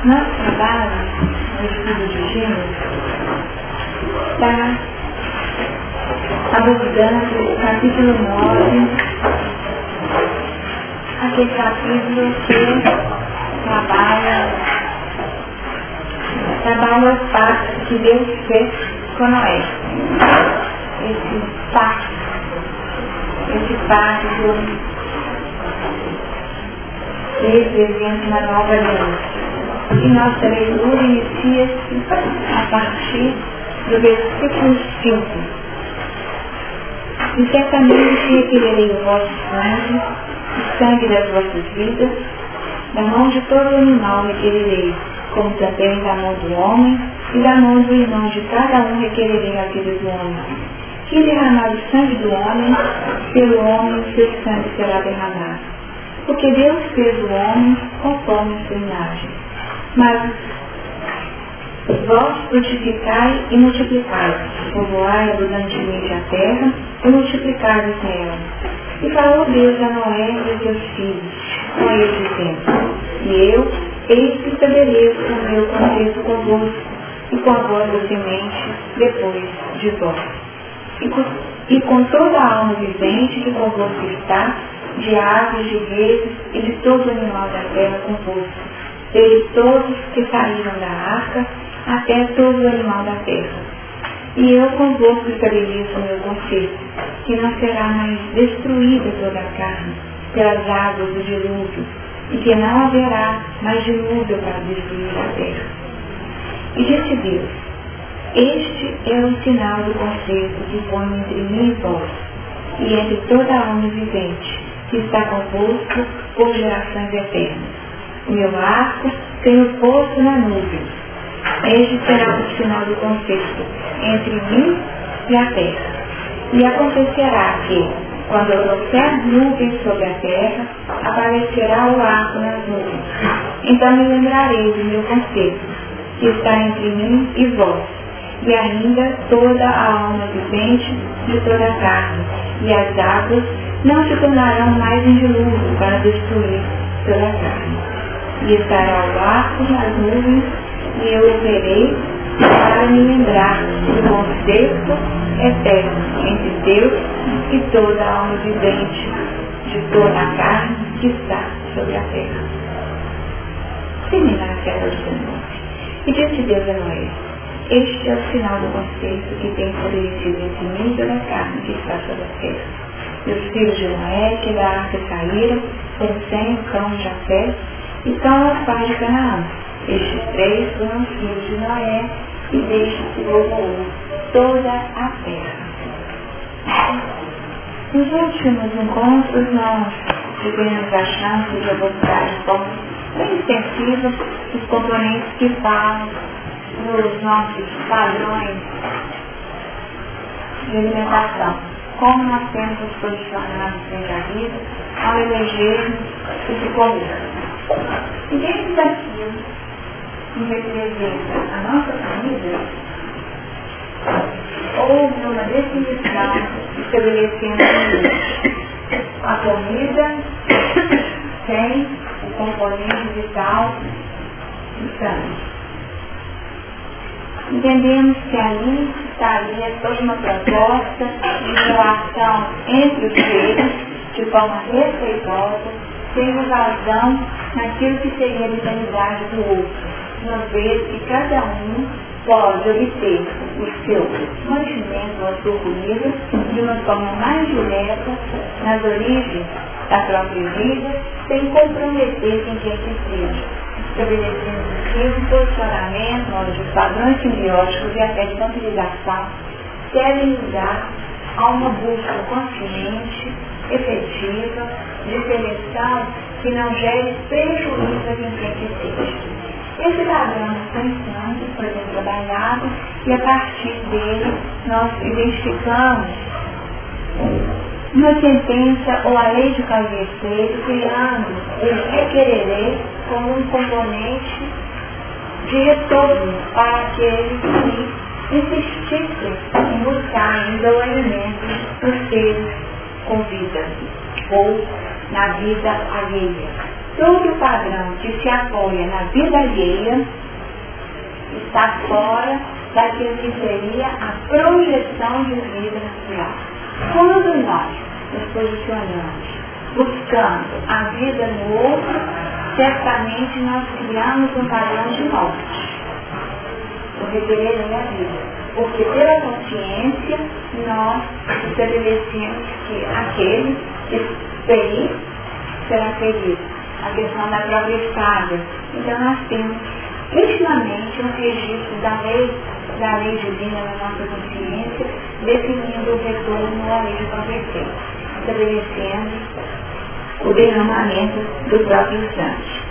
Nosso trabalho no estudo de Gênesis está abordando o capítulo 9, aquele capítulo que trabalha o pacto que Deus fez com Noé. Esse pacto representa uma nova aliança. E nossa leitura inicia-se a partir do versículo 5. E certamente requererei o vosso sangue, o sangue das vossas vidas, da mão de todo animal requererei, como também da mão do homem, e da mão do irmão de cada um requererei a vida do homem. Que derramar o sangue do homem, pelo homem o seu sangue será derramado. Porque Deus fez o homem conforme a sua imagem. Mas vós frutificai e multiplicai, povoai abundantemente a terra e multiplicai-vos nela. E falou Deus a Noé e a seus filhos, com eles dizendo: E eu, eis que estabeleço o meu concerto convosco, e com a vossa semente depois de vós. E com toda a alma vivente que convosco está, de aves, de redes e de todo animal da terra convosco, desde todos que saíram da arca, até todo o animal da terra. E eu convosco estabeleço o meu concerto, que não será mais destruída toda a carne, pelas águas do dilúvio, e que não haverá mais dilúvio para destruir a terra. E disse Deus: Este é o sinal do concerto que põe entre mim e vós, e entre toda a alma vivente, que está convosco por gerações eternas. O meu arco tenho posto na nuvem. Este será o sinal do concerto entre mim e a terra. E acontecerá que, quando eu trouxer nuvens sobre a terra, aparecerá o arco nas nuvens. Então me lembrarei do meu concerto, que está entre mim e vós, e ainda toda a alma vivente de toda a carne, e as águas não se tornarão mais em dilúvio para destruir toda a carne. E estará o arco nas nuvens, e eu o verei para me lembrar do concerto eterno entre Deus e toda a alma vivente de toda a carne que está sobre a terra. Terminar aquela 19. E disse Deus a Noé: Este é o sinal do concerto que tem estabelecido entre mim e toda a carne que está sobre a terra. E os filhos de Noé que da arca saíram foram Sem, Cão e Jafé, e Cão os pais de Canaã. Estes três foram os filhos de Noé, e destes se povoou toda a terra. Nos últimos encontros, nós tivemos a chance de abordar de forma bem extensiva os componentes que falam nos nossos padrões de alimentação. Como nós temos nos posicionado frente à vida ao elegermos o que comer. E dentro daquilo que representa a nossa família, houve uma definição estabelecendo a comida tem o componente vital do sangue. Entendemos que ali estaria toda uma proposta de relação entre os seres de forma respeitosa, sem invasão naquilo que seria a vitalidade do outro, uma vez que cada um pode obter o seu mantimento ou a sua comida de uma forma mais direta nas origens da própria vida, sem comprometer com quem que seja, estabelecendo um posicionamento onde os padrões simbióticos e até de utilização devem dar a uma busca consciente, efetiva, de seleção que não gere prejuízo a quem quer que seja. Esse padrão está ensinando, foi bem trabalhado, e a partir dele nós identificamos uma sentença ou a lei de causa e efeito, criando o requererei como um componente de retorno para aqueles que insistissem em buscar ainda o alimento dos seres com vida ou na vida alheia. Todo padrão que se apoia na vida alheia está fora daquilo que seria a projeção de vida natural. Quando nós nos posicionamos buscando a vida no outro, certamente nós criamos um padrão de morte. O requerer é a vida. Porque pela consciência nós estabelecemos que aquele que ferir será ferido. A questão da própria espada. Então nós temos intimamente um registro da lei divina na nossa consciência, definindo o retorno à lei de próprio efeito, estabelecendo o derramamento do próprio instante.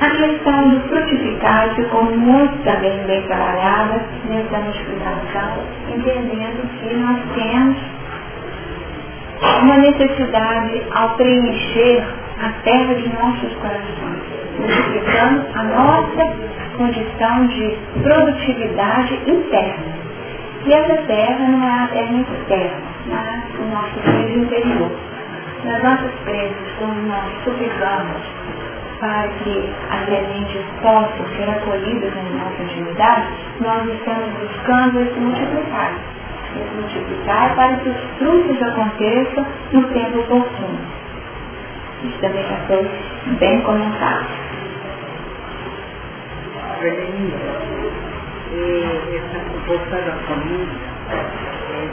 A questão do frutificar ficou muito também bem trabalhada nessa multiplicação, entendendo que nós temos uma necessidade ao preencher a terra de nossos corações, multiplicando a nossa condição de produtividade interna. E essa terra não é a terra externa, mas o nosso seio interior. Nas nossas crenças, quando nós suplicamos para que as sementes possam ser acolhidas na nossa intimidade, nós estamos buscando esse multiplicar. Esse multiplicar é para que os frutos aconteçam no tempo oportuno. Isso também já foi bem comentado. Essa proposta da família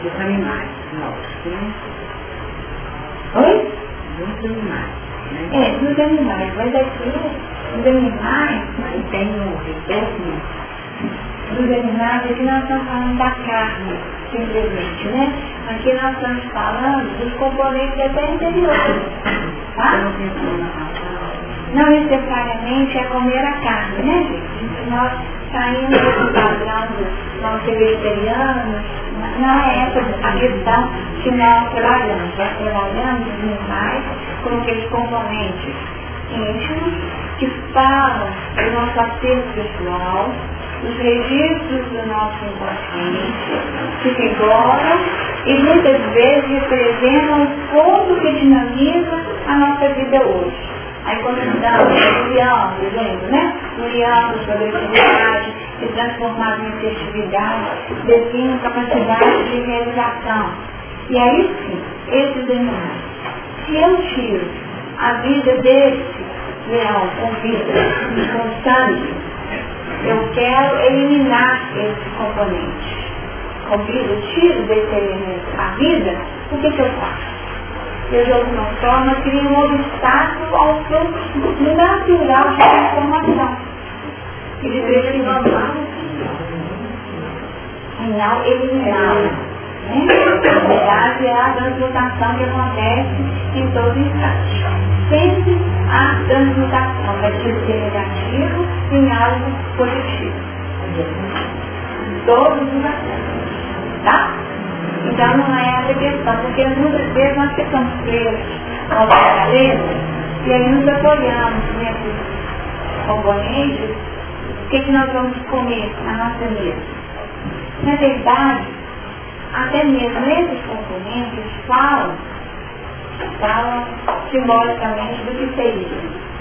dos animais nossos, né? Oi? Dos animais, né? Dos animais, mas aqui, dos animais, Aí tem o retorno dos animais, aqui nós estamos falando da carne, simplesmente, né? Aqui nós estamos falando dos componentes até interiores, tá? Não necessariamente é comer a carne, né, gente? Nós saímos do padrão de nós ser vegetarianos, não é essa a questão que nós trabalhamos. Nós trabalhamos os animais com aqueles componentes íntimos que falam do nosso acervo pessoal, os registros do nosso inconsciente, que vigoram e muitas vezes representam o fogo que dinamiza a nossa vida hoje. Aí quando estamos criando, por exemplo, né? Criando progressividade e transformado em festividade, define capacidade de realização. E aí sim, esses animais, se eu tiro a vida desse leão com vida, com sangue, eu quero eliminar esse componente. Com vida, eu tiro desse elemento a vida, o que eu faço? Eu, de alguma forma, crio um obstáculo ao fluxo natural de transformação. E de transformação não eliminá-la. Na verdade, é a transmutação que acontece em todo instante. Sempre a transmutação vai ser negativo em algo positivo. Todos os aspectos. Tá? Então não é essa questão, porque muitas vezes nós ficamos presos ao paralelo e aí nos apoiamos nesses componentes. O que nós vamos comer na nossa mesa? Na verdade, até mesmo esses componentes falam simbolicamente do que seria.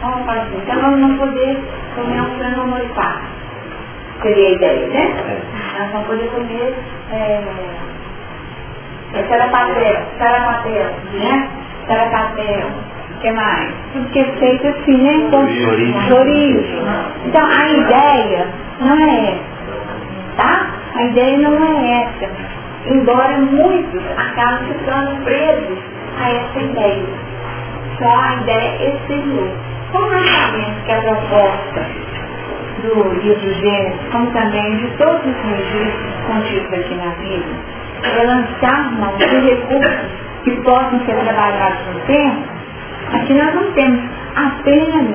Vamos falar assim, então nós vamos poder comer um frango molhado. Seria a ideia, né? Nós vamos poder comer sarapatel, né? Sarapatel, o que mais? Tudo que é feito assim, né? Com chorizo. Então, a ideia não é essa, tá? A ideia não é essa. Embora muitos acabam ficando presos a essa ideia. Só a ideia exterior. Como nós sabemos que a proposta do livro Gênesis, como também de todos os registros contidos aqui na Bíblia, é lançar mão de recursos que possam ser trabalhados no tempo, aqui nós não temos apenas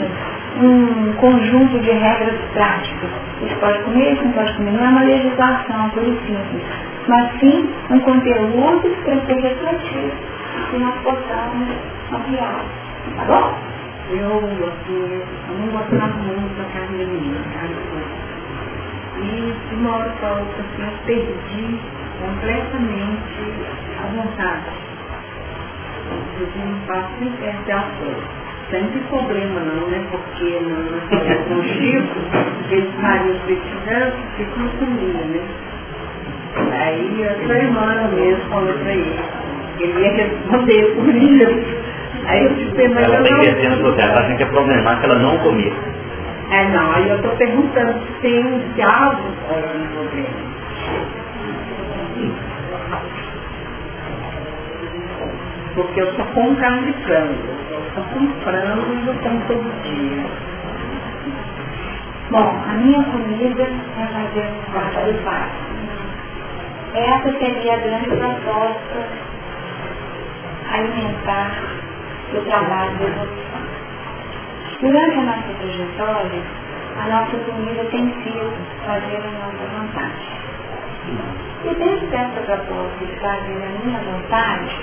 um conjunto de regras práticas. Isso pode comer, isso não pode comer. Não é uma legislação, coisa simples, mas sim um conteúdo para ser refletido, que nós possamos ampliar. Tá bom? Eu não gostava muito da carne da menina, e de uma hora para outra assim, eu perdi completamente a vontade. Eu não faço nem perto da força. Sempre problema não, né? Porque no Chico, eles fariam o que tiveram, que Chico não comia, né? Aí a sua irmã mesmo falou pra ele ia responder por isso. Aí eu disse, mas ela eu está não... entendendo você, ela acha que é problemático que ela não comia. Não, aí eu estou perguntando se tem um diálogo com o problema. Porque eu só como carne de frango. Eu como frango e eu como todo dia. Bom, a minha comida é fazer um prato de paz. Essa seria a grande proposta alimentar do trabalho de evolução. Durante a nossa trajetória, a nossa comida tem sido fazer a nossa vontade. E dentro dessa proposta de fazer a minha vontade,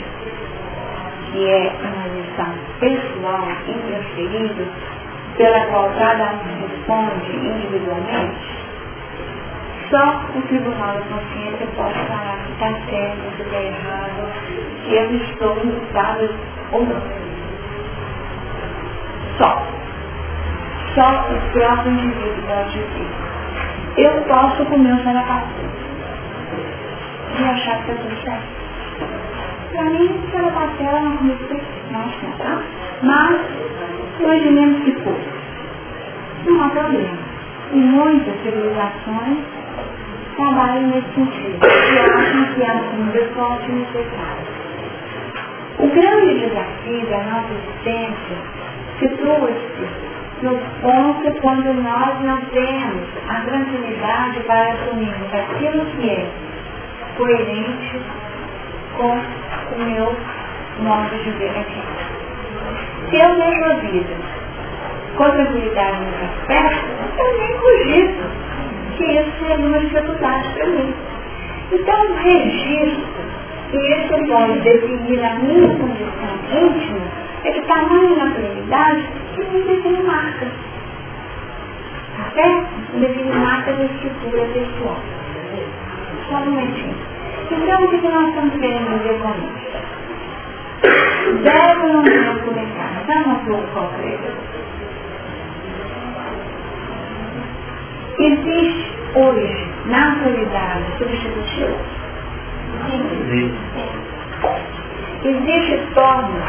que é uma lição pessoal, intransferível, pela qual cada um responde individualmente, só o Tribunal da Consciência pode falar que está certo, que está errado, que eu estou em estado ou não. Só o próprio indivíduo pode dizer. Eu posso comer um sarapaçu e achar que está tudo certo. Para mim, sarapaçu é uma comida perfeita, tá? Mas, imaginemos que for. Não há problema. E muitas civilizações trabalham nesse sentido. E acham que é uma comida forte e necessária. O grande desafio da nossa existência situa-se no ponto quando nós não temos a tranquilidade para assumirmos aquilo que é coerente com o meu modo de ver aqui. Se eu vejo a vida com tranquilidade nesse aspecto, eu nem cogito que isso seja uma dificuldade para mim. Então, o registro, e isso pode definir a minha condição íntima, é de tamanha naturalidade que me define marcas. Tá certo? Me define marcas de estrutura pessoal. Só um momentinho. Então, o que nós estamos querendo dizer com isso? Deve ou não deve começar? Dá uma coisa concreta. Existe hoje, na atualidade, substitutivo? Sim. Existe forma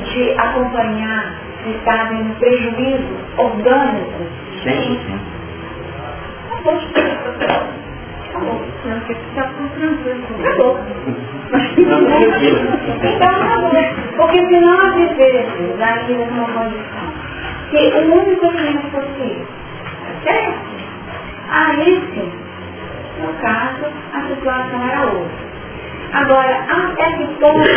de acompanhar se está havendo prejuízo orgânico? Sim. Acabou. Não quer ficar com tranquilo. Acabou. Então acabou. Porque se nós vivêssemos a vida numa condição que o único elemento fosse certo? Aí sim, no caso, a situação era outra. Agora, até que ponto que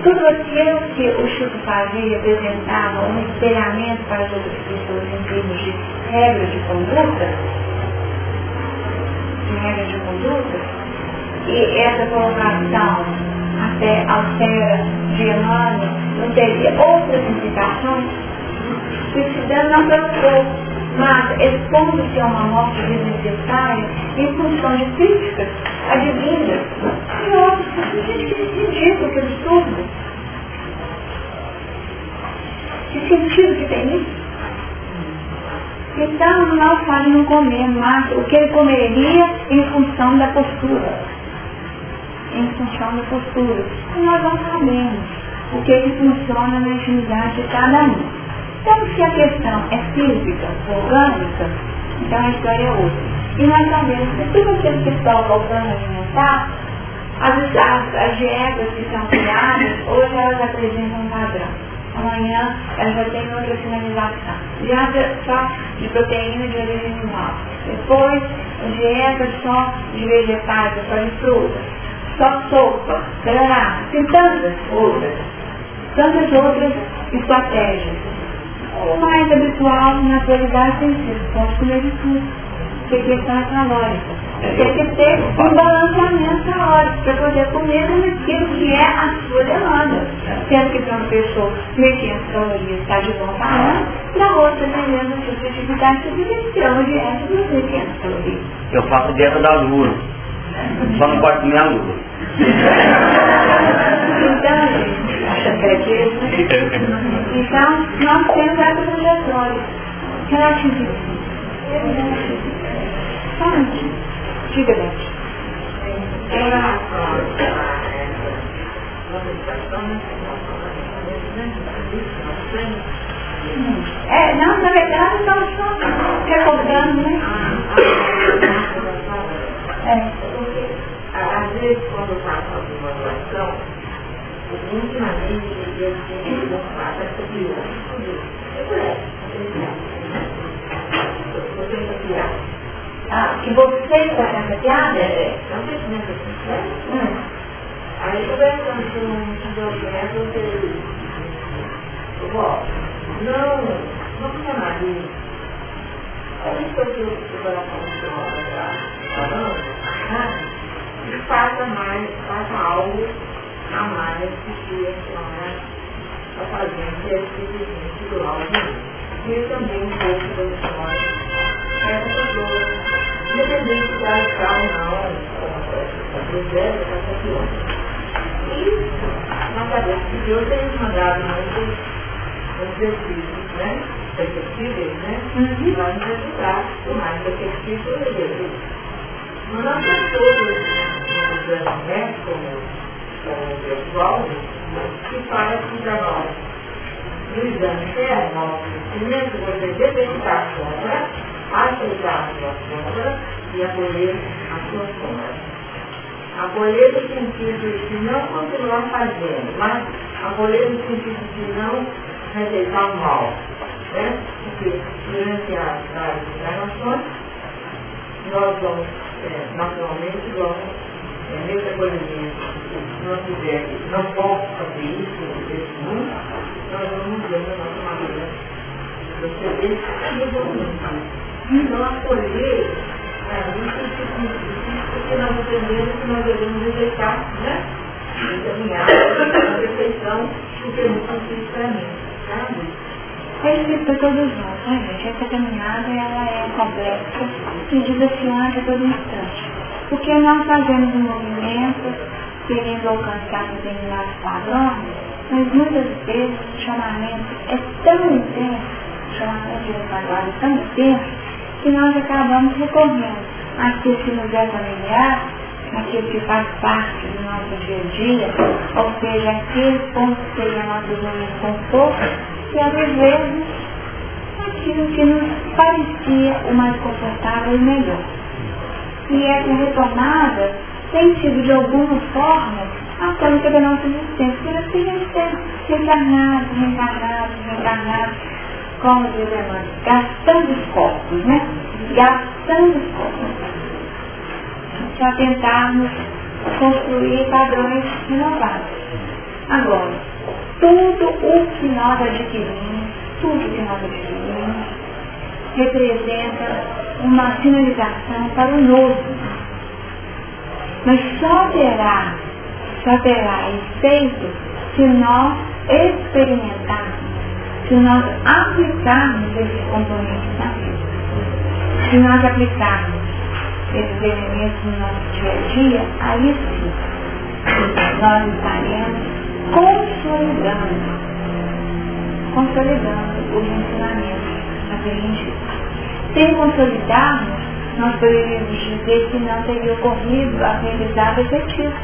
tudo aquilo que o Chico fazia representava um espelhamento para as outras pessoas em termos de regras de conduta, e essa colocação até austera de Emmanuel não teria outras implicações, que se dando não preocupou. Mas expondo-se a uma morte desnecessária em função de críticas advindas e outros que ridículo, que absurdo. Que sentido que tem isso? Então, nós pode não comer mais o que ele comeria em função da postura. Em função da postura. E nós não sabemos o que funciona na intimidade de cada um. Então, se a questão é física, orgânica, então a história é outra. E nós sabemos que tudo aquilo que toca ao plano alimentar, as dietas que são criadas, hoje elas apresentam um padrão. Amanhã elas já têm outra finalização. Dieta só de proteína de origem animal. Depois, dieta só de vegetais, só de frutas. Só sopa, tarará. Tem tantas outras estratégias. O mais habitual na atualidade tem sido, pode comer de tudo, porque a questão é calórica. Tem que ter um balanceamento calórico para poder comer naquilo que é a sua demanda. Sendo que para uma pessoa 1.500 calorias está de bom tamanho, para outra, dependendo da sua atividade, você tem que ter uma dieta de 1.500 calorias. Eu faço dieta da lua, só não pode comer a lua. Então, gente, gatilhos, né? Então, nós temos essa trajetória. Relativismo. Diga, Beth. Não, na verdade, estamos só recordando, né? Às vezes, quando eu faço alguma oração, ultimamente eu tenho que mostrar essa criança. Que você está essa piada? Não sei se nessa questão. Aí conversando com o objeto, não chamaria. Olha isso que o coração está falando, e faça algo a mais que a senhora está fazendo, que é simplesmente do algo. E também um pouco da senhora, essa pessoa, independente de estar ou não, a miséria está confiando. E nós sabemos que Deus tem nos mandado muitos exercícios, né? Perceptíveis, né? Para nos ajudar o mais perceptível possível. Mas nós temos todos os exames médicos, como o pessoal, que faz para nós. No exame interno, primeiro você detectar a sombra, aceitar a sua sombra e acolher a sua sombra. Acolher no sentido de não continuar fazendo, mas acolher no sentido de não rejeitar o mal. Né? Porque durante as encarnações, nós vamos, naturalmente, nesse acolhimento, se não posso fazer isso nesse mundo, nós vamos ver a nossa maneira de proceder e evoluir. Então, acolher isso é difícil, porque nós aprendemos que nós devemos rejeitar, né? Encaminhar a perfeição, porque é muito difícil para mim, sabe? É difícil para todos nós, né, gente? Essa caminhada, ela é complexa e desafiante a todo instante. Porque nós fazemos um movimento querendo alcançar determinados padrões, mas muitas vezes o chamamento é tão intenso, o chamamento de um trabalho é tão intenso, que nós acabamos recorrendo àquilo que nos é familiar, aquilo que faz parte do nosso dia a dia, ou seja, aquele ponto que seria a nossa zona de conforto, e às vezes aquilo que nos parecia o mais confortável e melhor. E essa retomada tem sido de alguma forma a tônica da nossa existência, por assim dizer, reencarnados, como diz a irmã, gastando os corpos, né? Gastando os corpos. Já tentarmos construir padrões renovados. Agora, tudo o que nós adquirimos, representa uma sinalização para o novo. Mas só terá efeito se nós experimentarmos, se nós aplicarmos esses componentes na vida. Se nós aplicarmos esses elementos no nosso dia a dia, aí sim, nós estaremos consolidando os ensinamentos a que a gente sem consolidarmos, nós poderíamos dizer que não teria ocorrido a aprendizado efetivo.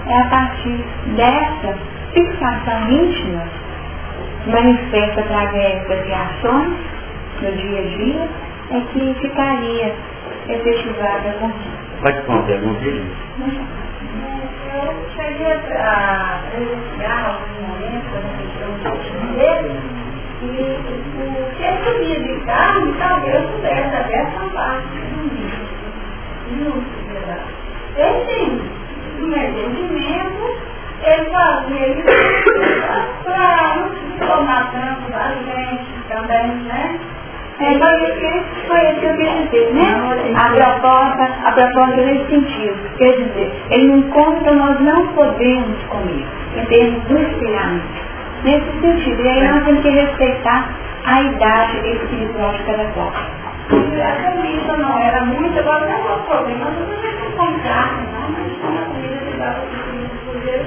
É a partir dessa fixação íntima, manifesta através das reações no dia a dia, é que ficaria efetivada a consciência. Pode responder algum vídeo? Eu cheguei a presenciar alguns momentos da reflexão dele, e o que ele queria de carne, talvez pudesse até essa parte do livro. Ele tem um entendimento, ele fazia isso para não tomar tanto da gente também, né? Foi isso que eu quis dizer, né? A proposta nesse sentido. Quer dizer, ele não conta, nós não podemos comer, em termos do espelhamento. Nesse sentido, e aí nós temos que respeitar a idade espiritual de cada qual. A comida não era muito, agora não é um problema, nós não vamos comprar, não, mas a comida que dava para o cruzeiro,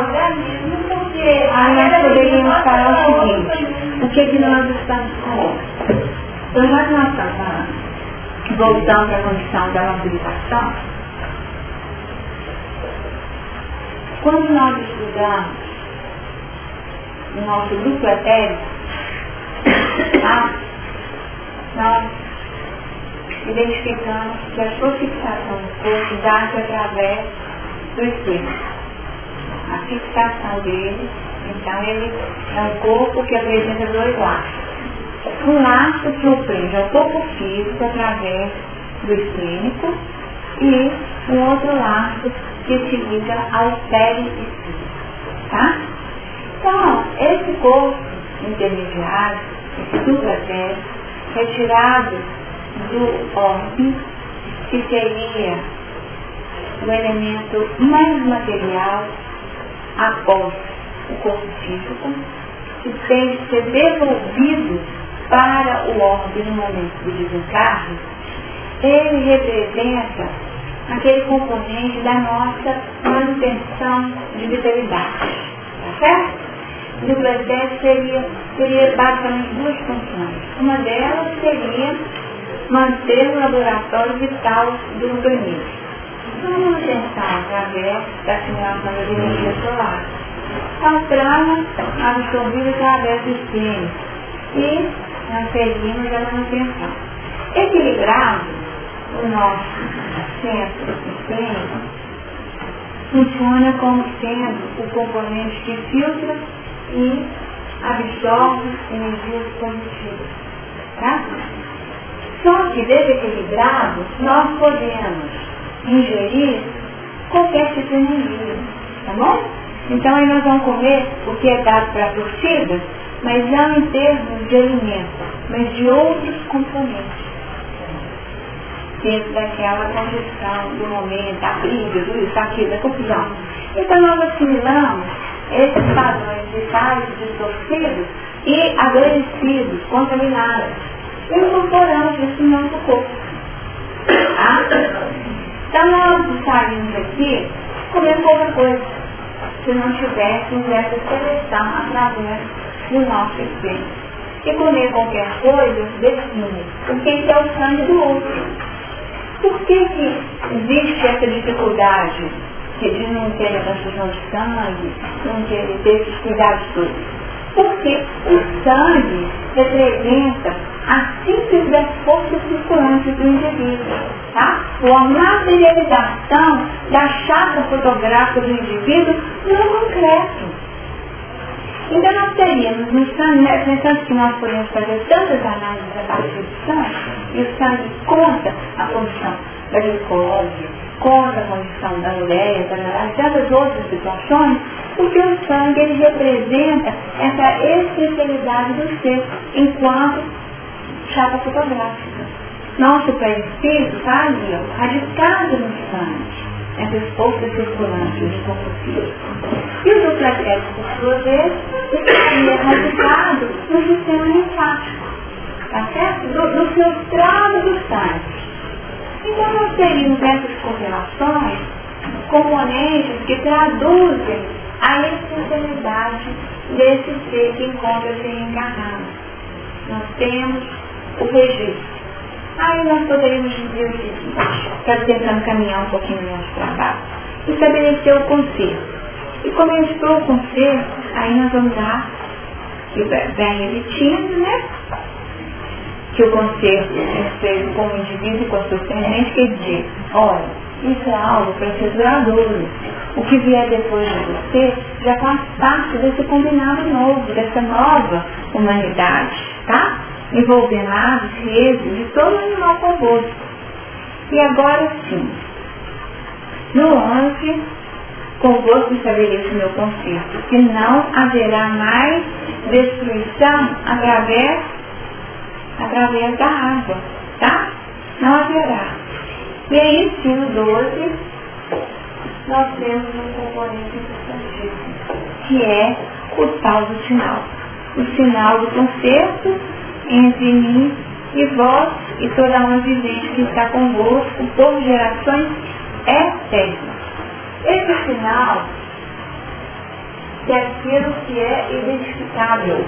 organismo, porque Aí nós poderíamos falar o seguinte, o que nós estamos falando? Então, já que nós estamos falando, voltando à condição da mobilização, quando nós estudamos o nosso grupo etérico, nós identificamos que a sua fixação do corpo dá-se através do espírito. A fixação dele, então, ele é um corpo que apresenta dois laços. Um laço que o prende ao corpo físico através do esplênico e um outro laço que se liga ao perispírito, tá? Então, esse corpo intermediário, esse supra-etérico, retirado do órgão, que seria o elemento mais material após o corpo físico, que tem que ser devolvido para o órgão no momento do desencarne, ele representa aquele componente da nossa manutenção de vitalidade, tá certo? O supra-etérico teria basicamente duas funções. Uma delas seria manter o laboratório vital do organismo. Uma manutenção através da assimilação das energias solares. A trama absorvida através do espinho e nós seguimos a manutenção. Equilibrado, o nosso centro sistêmico funciona como sendo o componente que filtra e absorve energias positivas. Tá? Só que desequilibrado, nós podemos ingerir qualquer tipo de energia, tá bom? Então aí nós vamos comer o que é dado para a torcida, mas não em termos de alimento, mas de outros componentes. Dentro daquela condição do momento, a briga, do isso, aquilo, da confusão. Então nós assimilamos esses padrões vitais distorcidos e adoecidos, contaminados, e incorporamos isso no nosso corpo. Tá? Então nós saímos aqui comendo pouca coisa, se não tivéssemos essa seleção através do nosso espírito. E comer qualquer coisa define o que é o sangue do outro. Por que existe essa dificuldade de não ter a transfusão de sangue, não ter esses cuidados todos? Porque o sangue representa a síntese das forças circulantes do indivíduo, tá? Ou a materialização da chapa fotográfica do indivíduo no concreto. Então nós teríamos no sangue, pensando que nós podemos fazer tantas análises a partir do sangue, e o sangue conta a condição da glicose, conta a condição da ureia, tantas outras situações, porque o sangue ele representa essa especialidade do ser, enquanto chapa fotográfica. Nosso perispírito está ali, ó, radicado no sangue, essas forças circulantes do corpo físico. E o supra-etérico, por sua vez, estaria radicado no sistema linfático, tá certo? No filtrado do sangue. Então nós teríamos essas correlações, componentes que traduzem a especialidade desse ser que encontra-se encarnado. Nós temos o registro. Aí nós poderíamos dizer o seguinte, estamos tentando caminhar um pouquinho no nosso trabalho, estabelecer o conceito. E começou o conceito, aí nós vamos dar, que vem repetindo, né? Que o conceito é feito com o indivíduo, com a sua semente, que diz, olha, isso é algo para ser duradouro. O que vier depois de você já faz parte desse combinado novo, dessa nova humanidade, tá? Envolvendo aves, redes, de todo animal convosco. E agora sim, no 11, convosco estabeleço o meu conceito, que não haverá mais destruição através da água, tá? Não haverá. E aí, sim, no 12, nós temos um componente importantíssimo, que é o tal do sinal. O sinal do concerto entre mim e vós e toda alma vivente que está convosco por gerações eternas. Esse sinal que aquilo que é identificável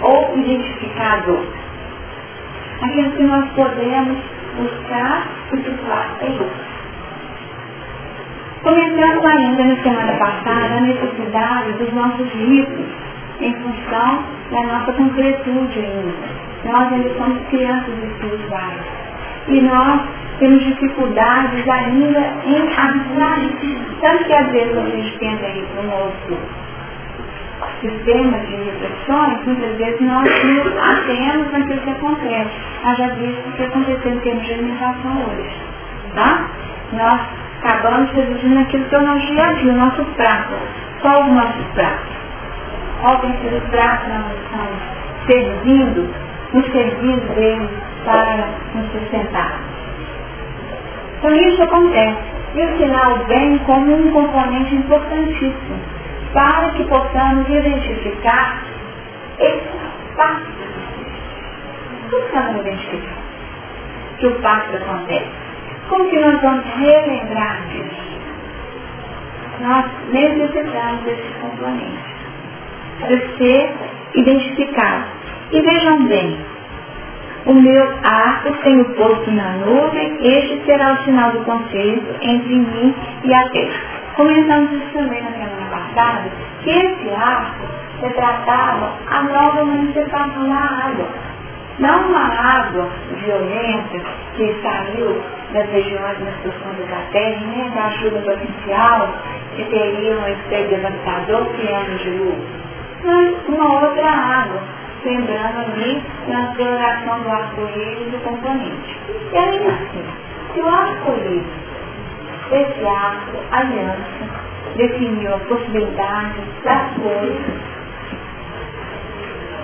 ou identificado, aquilo que nós podemos buscar e situar, é isso. Comentamos ainda na semana passada a necessidade dos nossos ritos em função da nossa concretude ainda. Nós ainda somos crianças espirituais e nós temos dificuldades ainda em abstrair. Tanto que às vezes a gente tenta ir para um outro sistema de reflexões, muitas vezes nós nos atemos naquilo que acontece. Haja visto o que aconteceu em termos de alimentação hoje. Tá? Nós acabamos reduzindo aquilo que é o nosso dia a dia, o nosso prato. Qual os nossos pratos? Qual tem sido o prato que nós estamos servindo deles para nos sustentar? Então isso acontece. E o sinal vem como um componente importantíssimo para que possamos identificar esse pacto. Como estamos identificando que o pacto acontece? Como que nós vamos relembrar disso? Nós necessitamos desse componente para ser identificado. E vejam bem, o meu arco tenho posto na nuvem, este será o sinal do concerto entre mim e a terra. Comentamos isso também na semana passada, que esse arco retratava a nova manifestação da água. Não uma água violenta que saiu das regiões mais profundas da terra, nem da chuva torrencial, que teria um efeito devastador que anos de luz, mas uma outra água, lembrando ali na exploração do arco-íris do componente. E além assim, se o arco-íris, esse arco, aliança, definiu a possibilidade das coisas,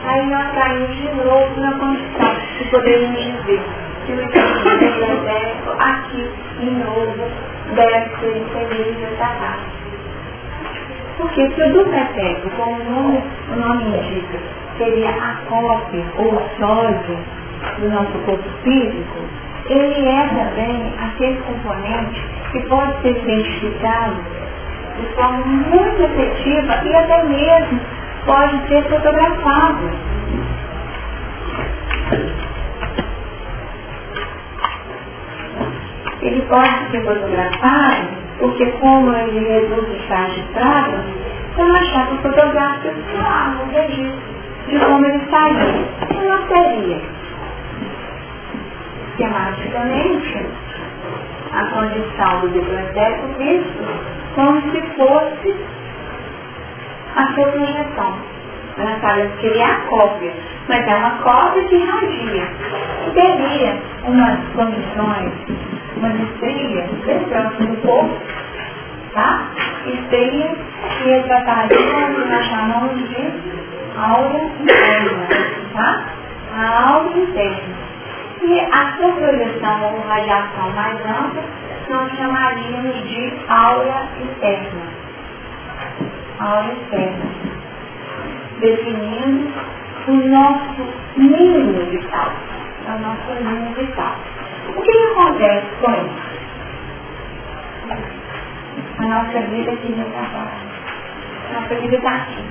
aí nós caímos de novo na condição de podermos dizer que o deserto aqui, de novo, deve ser infeliz dessa raça. Porque se o dupeteco, como o nome indica, seria a cópia ou o sódio do nosso corpo físico, ele é também aquele componente que pode ser identificado de forma muito efetiva e até mesmo pode ser fotografado. Ele pode ser fotografado porque, como ele reduz o chá de prata, é uma chapa fotográfica um registro de como ele saiu. E não seria esquematicamente a condição do biblioteco visto como se fosse a sua projeção. Nós sabemos que ele é a cópia, mas é uma cópia que irradia. E teria umas condições, uma estria bem próxima do corpo, tá? Estria que retrataria o que nós chamamos de aura interna, tá? A aura interna. E a sua projeção ou radiação mais ampla, nós chamaríamos de aura externa. Aura externa. Definindo o nosso mínimo vital. É o nosso mínimo vital. O que acontece com isso? A nossa vida aqui no trabalho. A nossa vida está aqui.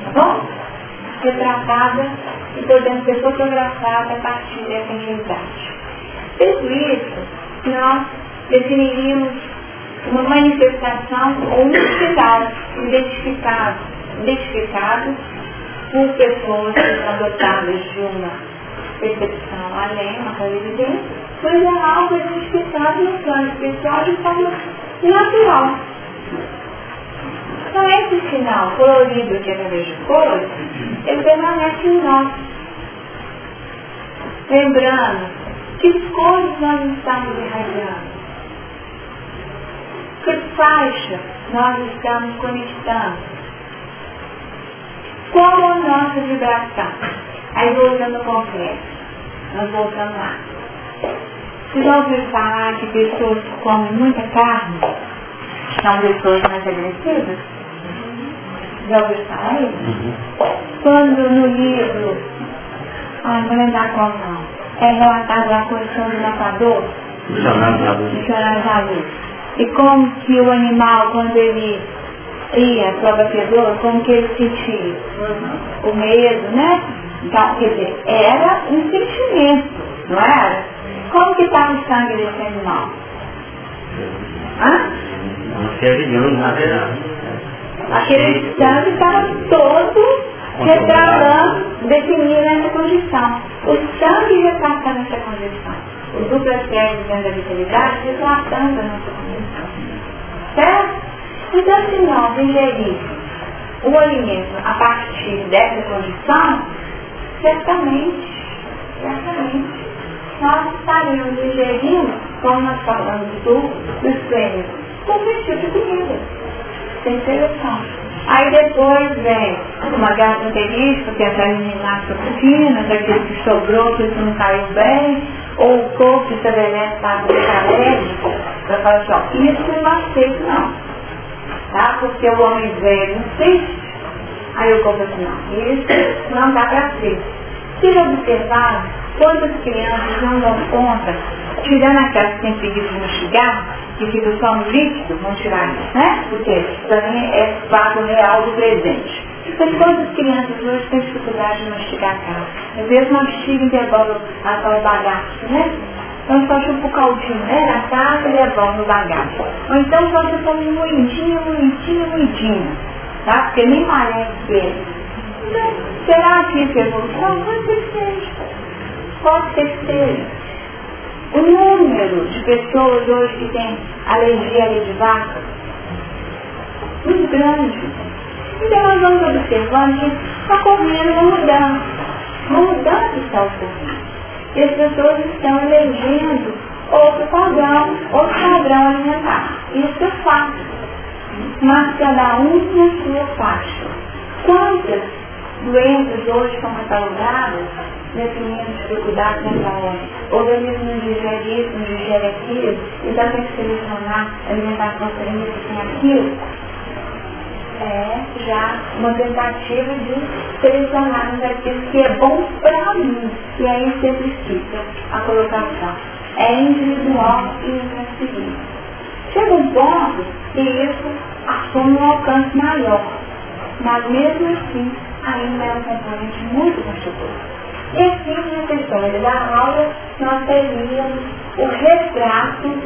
Tá bom? Retratada e podendo ser fotografada a partir dessa realidade. Feito isso, nós definiríamos uma manifestação ou um sinal identificado por pessoas que são dotadas de uma percepção além, uma clarividência, mas é algo identificado no plano espiritual de forma natural. Então esse sinal colorido que através de cores, ele permanece em nós. Lembrando que cores nós estamos irradiando, que faixa nós estamos conectando, qual a nossa vibração. Aí voltando ao concreto, nós voltamos lá. Vocês já ouviram falar que pessoas que comem muita carne são pessoas mais agressivas? Já ouviram falar isso? Quando no livro, não vou lembrar qual não, é relatado a condição do matador, Dicionário da Luz. Dicionário da Luz. E como que o animal, quando ele E a prova fedor, como que ele sentia? O medo, né? Então, quer dizer, era um sentimento, não era? Como que estava o sangue desse animal? Uma servidão, na verdade. Aquele sangue estava todo retratando, definindo essa condição. O sangue retratando essa condição. O duplo cego dentro da vitalidade retratando a nossa condição. Certo? Então, se nós ingerirmos o alimento a partir dessa condição, certamente, nós estaremos ingerindo, como nós falamos dos prêmios, qualquer tipo de comida, sem seleção. Aí depois vem uma gastroenterite, tentar eliminar as toxinas, aquilo que sobrou, aquilo que não caiu bem, ou o corpo se estabelece para ficar alérgico, para falar assim, ó, isso não aceito não. Tá? Porque o homem velho insiste, aí o corpo assim, não, isso não dá para ser. Se observar, quantas crianças não dão conta, tirando aquelas que têm pedido de mastigar, que fica só no líquido, vão tirar isso, né? Porque também é fato real do presente. Mas quantas crianças hoje têm dificuldade de mastigar a carne? Às vezes mastigam e devolvem aquela bagaça, né? Então só chupa o caldinho, né? Na casa e devolve o bagaço. Ou então só chupa moidinha, tá? Porque nem parece ser. Então, será que isso é evolução? Pode ser que seja. Pode ser que seja. O número de pessoas hoje que tem alergia à leite de vaca, muito grande. Então nós vamos observando que está correndo uma mudança está ocorrendo. E as pessoas estão elegendo outro padrão alimentar. Isso é fato. Mas cada um na sua faixa. Quantas doenças hoje são catalogadas, definindo dificuldades na saúde? O organismo não digere isso, não digere aquilo, então tem que selecionar alimentação sem isso, sem aquilo. É já uma tentativa de selecionarmos aquilo que é bom para mim. E aí sempre fica a colocação. É individual e intransferível. Chega um ponto que isso assume um alcance maior. Mas mesmo assim, ainda é um componente muito construtor. E assim, na questão da aula, nós teríamos o retrato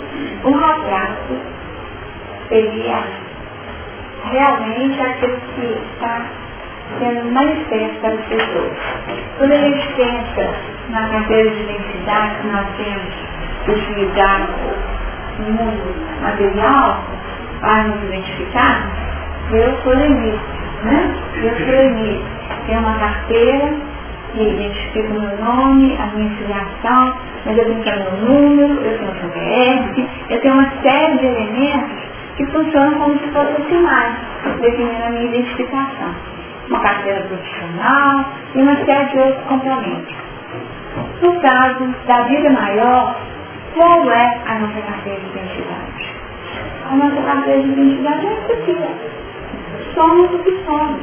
seria realmente aquilo que está sendo manifesto para as pessoas. Quando a gente pensa na carteira de identidade que nós temos utilizado no mundo material para nos identificar, eu sou limite, né? Eu sou limite. Tenho uma carteira que identifica o meu nome, a minha filiação, mas eu tenho que ter meu número, eu tenho o CPF, eu tenho uma série de elementos que funcionam como se fossem sinais, definindo a minha identificação. Uma carteira profissional e uma série de outros complementos. No caso da vida maior, qual é a nossa carteira de identidade? A nossa carteira de identidade é essa aqui. Somos o que somos.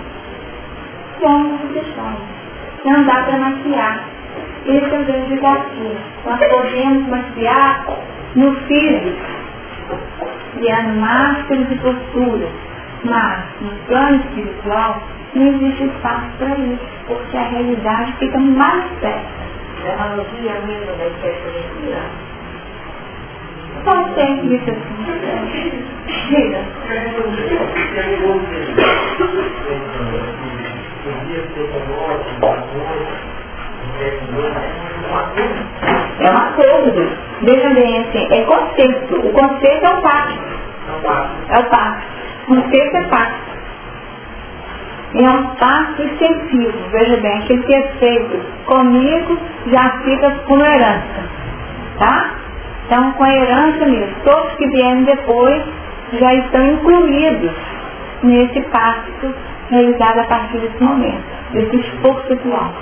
Somos o que somos. Não dá para maquiar. Esse é o grande desafio. Nós podemos maquiar no físico, criando máscaras e posturas, mas no plano espiritual não existe espaço para isso, porque a realidade fica mais perto. A analogia mesmo da experiência. Pode ser isso assim. Diga. É um acordo. Veja bem, assim, é conceito. O conceito é o pacto. É o pacto. O conceito é pacto. É um pacto extensivo. Veja bem, aquilo que é feito comigo já fica como herança. Tá? Então, com a herança mesmo. Todos que vierem depois já estão incluídos nesse pacto realizado a partir desse momento, desse esforço atual.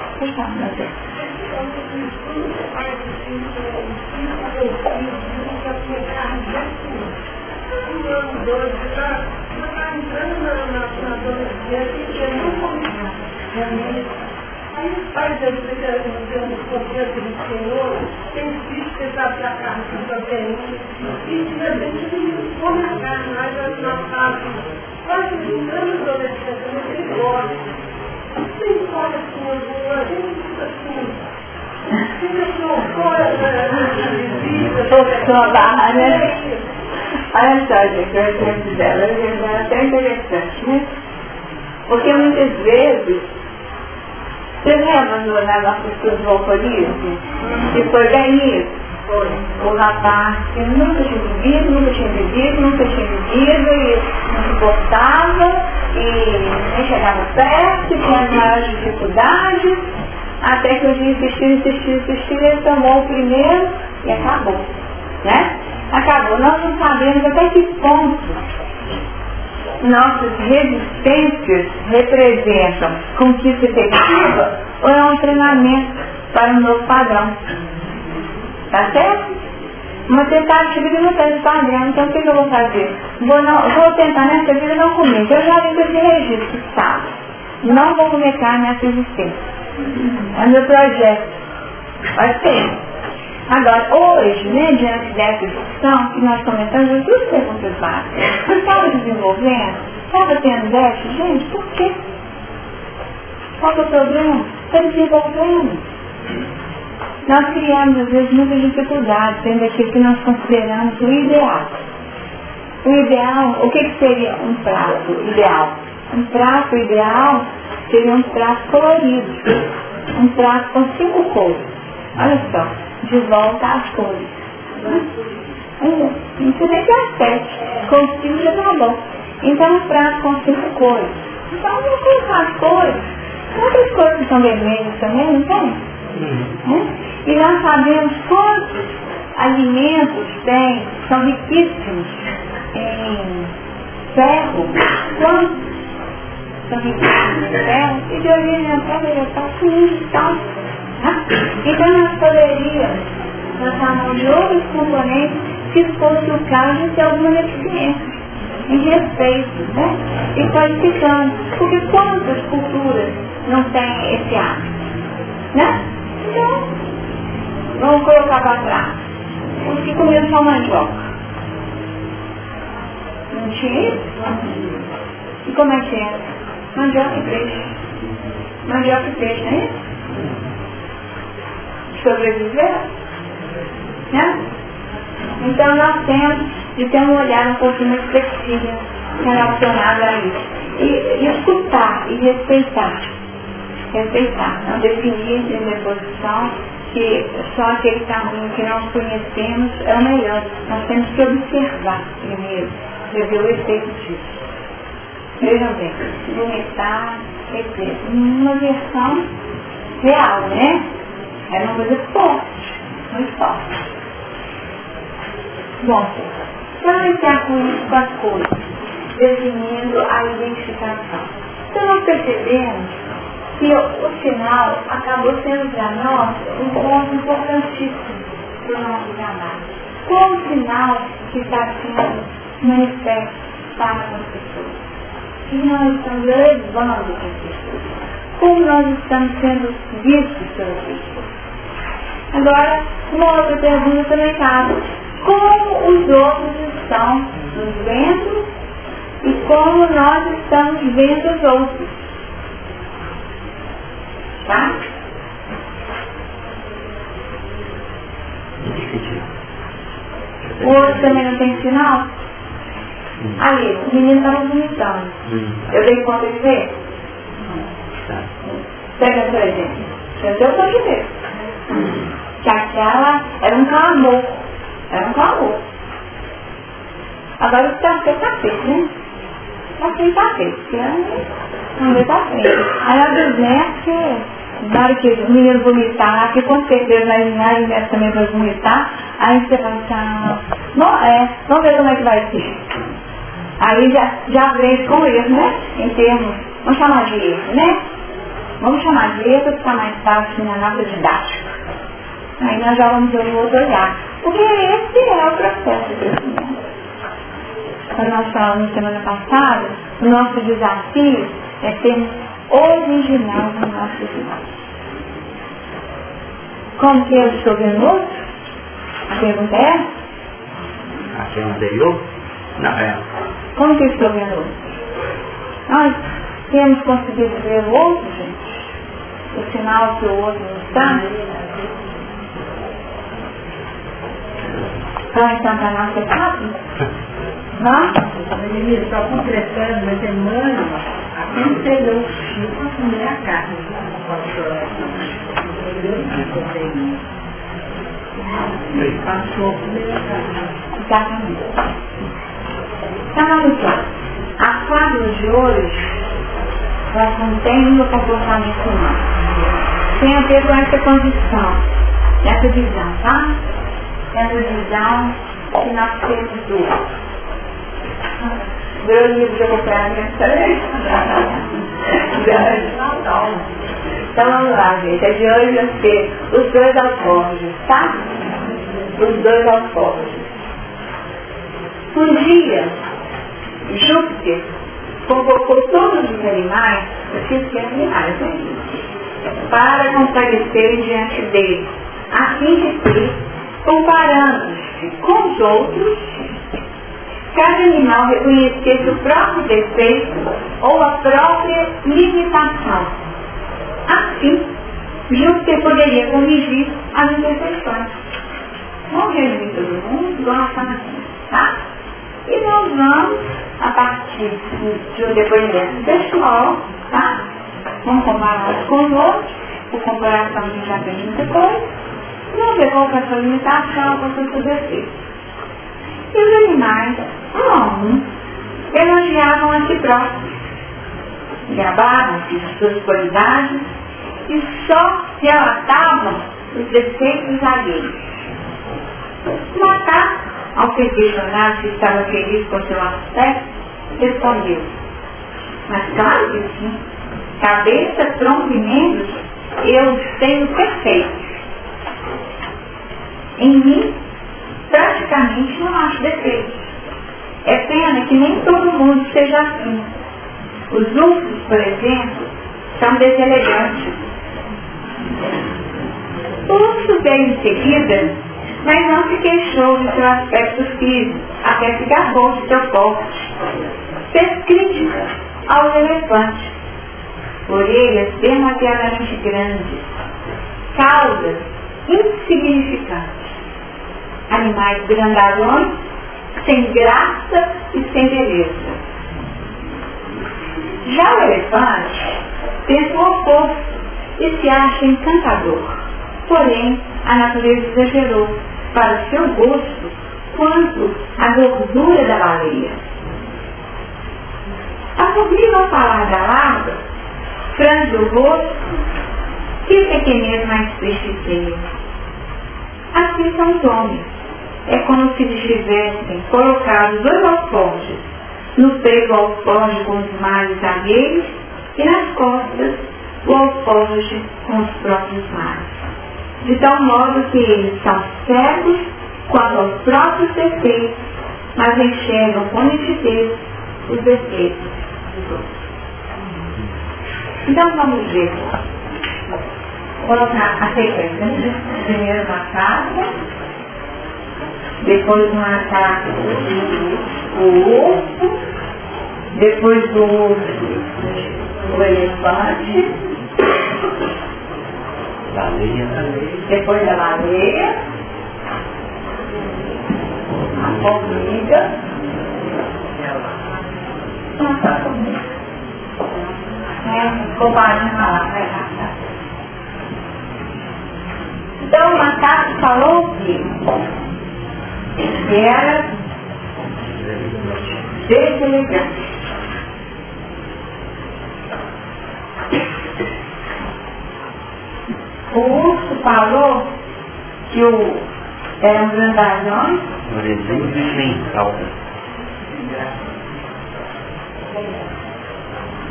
Aí os pais da igreja temos confiança no Senhor, tem visto que sabe que a carne que só tem, e de repente eles comem a carne, mas nós sabemos Mas eu não estou deixando que ele gosta. Tem fora assim, alguma, tem assim. Forçou a barra, né? Olha só, gente, o exemplo dela é até interessante, né? Porque muitas vezes, vocês lembram na nossa estudo do alcoolismo? Que foi bem isso. O rapaz que nunca tinha bebido, e não suportava, e nem chegava perto, tinha as maiores dificuldades, até que o dia insistiu, ele tomou o primeiro e acabou, né? Acabou. Nós não sabemos até que ponto nossas resistências representam conquista efetiva ou é um treinamento para um novo padrão. Tá certo? Uma tentativa que não tem padrão, então o que eu vou fazer? Vou tentar nessa vida não comer. Eu já vi esse registro, sabe? Não vou comer carne nessa existência. É meu projeto. Pode ser. Agora, hoje, né, diante dessa discussão que nós comentamos, as duas perguntas básicas. Você estava desenvolvendo? Estava tendo déficit? Gente, por quê? Qual é o problema? Está desenvolvendo. Nós criamos, às vezes, muitas dificuldades dentro daquilo que nós consideramos o ideal. O ideal, o que seria um prato ideal? Um prato ideal seria um prato colorido. Um prato com 5 cores. Olha só, de volta às cores. Não precisa nem ter 7. Com 5 já tá bom. Então, um prato com 5 cores. Então, vamos colocar as cores. Outras cores que são vermelhas também, não tem? E nós sabemos quantos alimentos são riquíssimos em ferro, quantos são riquíssimos em ferro e de origem até vegetal, então. Então nós poderíamos tratar mão de outros componentes se fosse o caso de ter alguma deficiência em respeito, né? E qualificando. Porque quantas culturas não têm esse hábito, né? Então, vamos colocar para trás. Os que comiam só mandioca. Não tinha isso? E como é que era? Mandioca e peixe. Mandioca e peixe, não é isso? Sobreviver? Né? Então nós temos de ter um olhar um pouquinho mais flexível relacionado a isso. E escutar e respeitar. Respeitar, não definir em posição que só aquele caminho que nós conhecemos é o melhor. Nós temos que observar primeiro, para ver o efeito disso. Vejam bem, vomitar, etc. Uma versão real, né? É uma coisa forte, muito forte. Bom, para iniciar com as coisas, definindo a identificação. Então nós percebemos que o sinal acabou sendo para nós um ponto importantíssimo do nosso trabalho. Qual o sinal que está sendo manifesto para as pessoas? Que nós estamos levando para as pessoas? Como nós estamos sendo vistos pelas pessoas? Agora, uma outra pergunta também cabe. Como os outros estão nos vendo e como nós estamos vendo os outros? Tá? O outro também não tem sinal? Ali, o menino estava vomitando. Eu dei conta de ver? Pega, por exemplo. Eu dei conta de ver. Que aquela era um clamor. Era um clamor. Agora está feito, né? Está feito. Porque não deu para frente. Aí a deserto, na hora que o menino vomitar, que com certeza a Inés também vai vomitar, aí você vai pensar, vamos ver como é que vai ser. Aí já vem com erro, né? Em termos, vamos chamar de erro, né? Vamos chamar de erro para ficar mais fácil na nossa didática. Aí nós já vamos ver o outro olhar. Porque esse é o processo de crescimento. Quando nós falamos semana passada, o nosso desafio é sermos original no nosso vida. Como que eu estou vendo outro? A pergunta é essa? A pergunta anterior? Não, é. Como que eu estou vendo outro? Nós temos conseguido ver o outro, gente? O sinal que o outro não está? Então, para nós é fácil? Menino, só completando, mas semana, até entregou o Chico a comer a carne. Passou a comer a carne. Exatamente. Então, vamos lá. As quadros de hoje, elas não têm o comportamento humano. Tem a ver com essa condição, essa visão, tá? Essa visão que nós temos do outro. Meu livro de acompanhamento também. Então vamos lá, gente. É de hoje vai ser os dois alforjes, tá? Os dois alforjes. Um dia, Júpiter convocou todos os animais, os que animais, né? Para comparecerem diante dele, a fim de que, comparando-se com os outros, cada animal reconhecesse o próprio defeito ou a própria limitação. Assim, Júpiter poderia corrigir as imperfeições. Vamos resumir todo mundo, igual nós estamos aqui, tá? E nós vamos, a partir de um depoimento pessoal, tá? Vamos comparar uns com os outros, por comparação a gente já aprende muita coisa, e vamos ver qual é a sua limitação, qual é o seu defeito. E os animais, um a um, elogiavam a si próprios, gabavam-se de suas qualidades e só relatavam os defeitos alheios. O macaco, ao ser questionado se estava feliz com seu aspecto, respondeu: mas claro que sim, cabeça, tronco e membros, eu tenho perfeitos. Em mim, praticamente não acho defeitos. É pena que nem todo mundo seja assim. Os ursos, por exemplo, são deselegantes. O urso veio em seguida, mas não se queixou do seu aspecto físico, até se gabou de seu porte. Fez crítica ao elefante. Orelhas demasiadamente grandes, caudas insignificantes, animais grandalhões, sem graça e sem beleza. Já o elefante pensa o oposto e se acha encantador. Porém, a natureza exagerou, para o seu gosto, quanto a gordura da baleia. A formiga, ao falar da larva, franze o rosto e o pequenez mais triste. Assim são os homens. É como se lhes tivessem colocado dois alforjes, no peito o alforje com os males alheios e nas costas o alforje com os próprios males. De tal modo que eles são cegos quanto aos próprios defeitos, mas enxergam com nitidez os defeitos dos outros. Então vamos ver. Vou colocar a sequência. Primeiro macaco, depois do macaco o urso, depois do urso o elefante, depois da baleia, a formiga, a formiga. Covarde lá, então o macaco falou que era deselegante. O urso falou que eram grandalhões.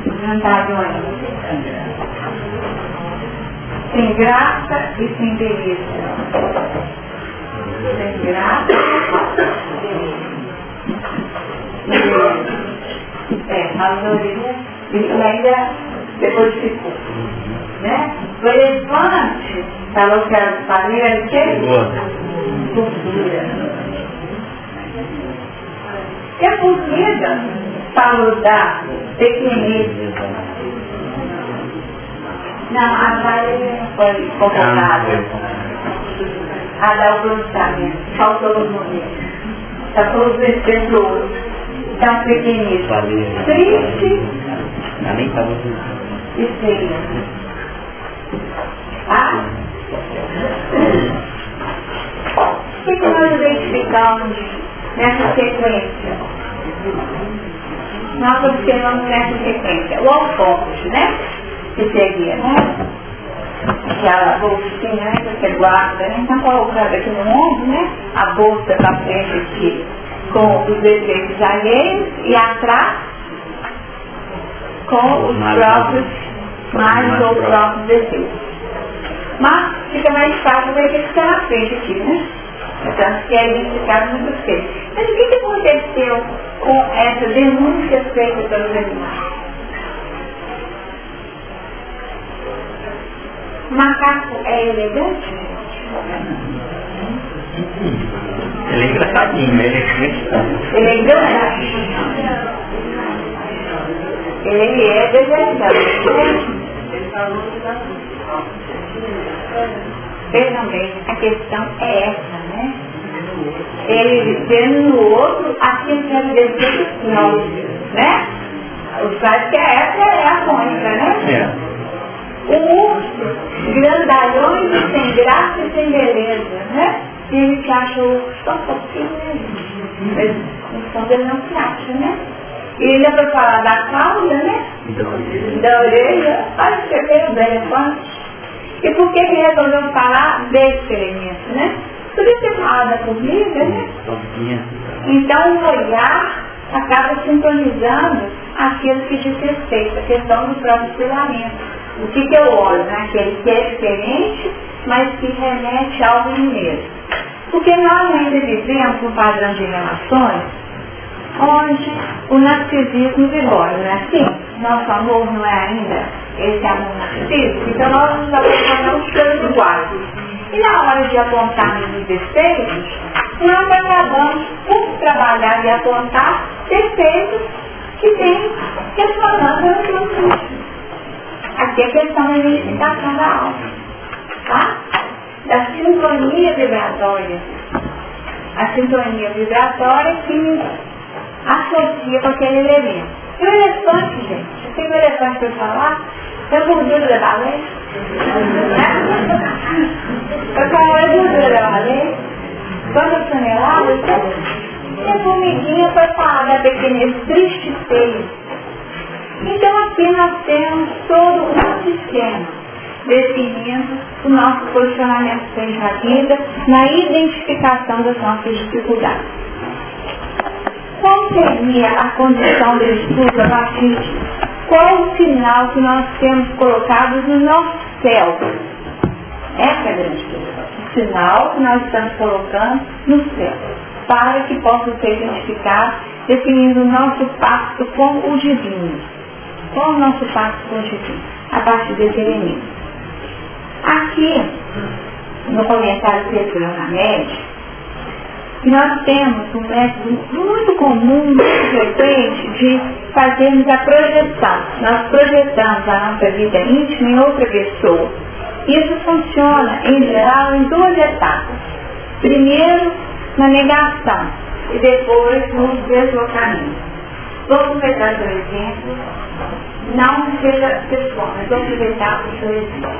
Grandalhões. Sem graça e sem beleza. Sem graça e beleza. As orelhas, isso ainda depois ficou. Né? O elefante falou que a família era o quê? Gordura. E a formiga falou da pequenez. Não, a Dai foi convocada a dar o pronunciamento. Faltou os momentos. Está todos os pessoas. Então, pequenez. Triste e feia. Tá? O que nós identificamos nessa sequência? Nós observamos nessa sequência o alforje, né? Que seria, né? Aquela bolsinha, né? Que você guarda, né? Então colocando aqui no ombro, né? A bolsa para frente aqui com os desejos alheios e atrás com os próprios mais ou próprios desejos. Mas fica mais fácil ver que fica na frente aqui, né? Então, que é identificado muito feio. Mas o que aconteceu com essa denúncia feita pelos animais? O macaco é elegante, gente? Ele é engraçadinho, ele é cristão. Ele é elegante. Ele é desejante. Vejam bem, a questão é essa, né? Ele vendo no outro aquilo que ele deseja nós, né? Os pais que essa é a tônica, né? O urso, grandalhões e sem graça e sem beleza, né? E ele se acha o urso só pouquinho, né? No fundo ele não se acha, né? E ele é para falar da cauda, né? Da orelha, olha que você veio do elefante. E por que ele resolveu falar desse elemento, né? Podia ter falado da comida, né? Então o olhar acaba sintonizando aquilo que diz respeito, a questão do próprio filamento. O que eu olho, né? Aquele que é diferente, mas que remete a algo mesmo. Porque nós ainda vivemos um padrão de relações onde o narcisismo vigora, não é assim? Nosso amor não é ainda esse amor narcisista, então nós nos apaixonamos pelos iguais. E na hora de apontarmos os defeitos, nós acabamos por trabalhar e apontar defeitos que têm ressonância no narcisismo. Aqui é questão da identificação da alma, tá? Da sintonia vibratória. A sintonia vibratória que associa com aquele elemento. E o elefante, gente, o que o elefante foi falar? É a gordura da baleia. Qual é a gordura da baleia? Quantas toneladas? E a formiguinha foi falar da pequenez triste e feia. Então aqui nós temos todo um sistema definindo o nosso posicionamento frente à vida na identificação das nossas dificuldades. Qual seria a condição do estudo a partir disso? Qual o sinal que nós temos colocado no nosso céu? Essa é a grande questão. O sinal que nós estamos colocando no céu, para que possa ser identificado, definindo o nosso pacto com o divino. Qual o nosso pacto com o divino? A partir desse elemento. Aqui, no comentário feito na média, nós temos um método muito comum, muito frequente, de fazermos a projeção. Nós projetamos a nossa vida íntima em outra pessoa. Isso funciona, em geral, em duas etapas. Primeiro, na negação, e depois no deslocamento. Vou começar por exemplo, não seja pessoal, mas vou aproveitar o seu exemplo.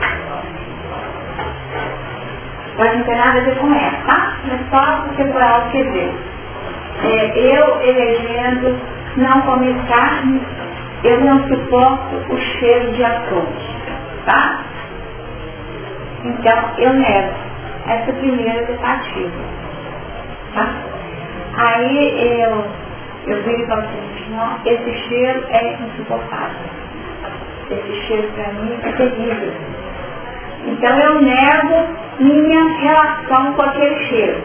Pode não ter nada a ver com ela, tá? Mas só porque por algo que ver. Eu elegendo não comer carne, eu não suporto o cheiro de açougue, tá? Então, eu nego essa primeira tentativa, tá? Aí eu vi e falo assim, não, esse cheiro é insuportável. Esse cheiro para mim é terrível. Então eu nego minha relação com aquele cheiro,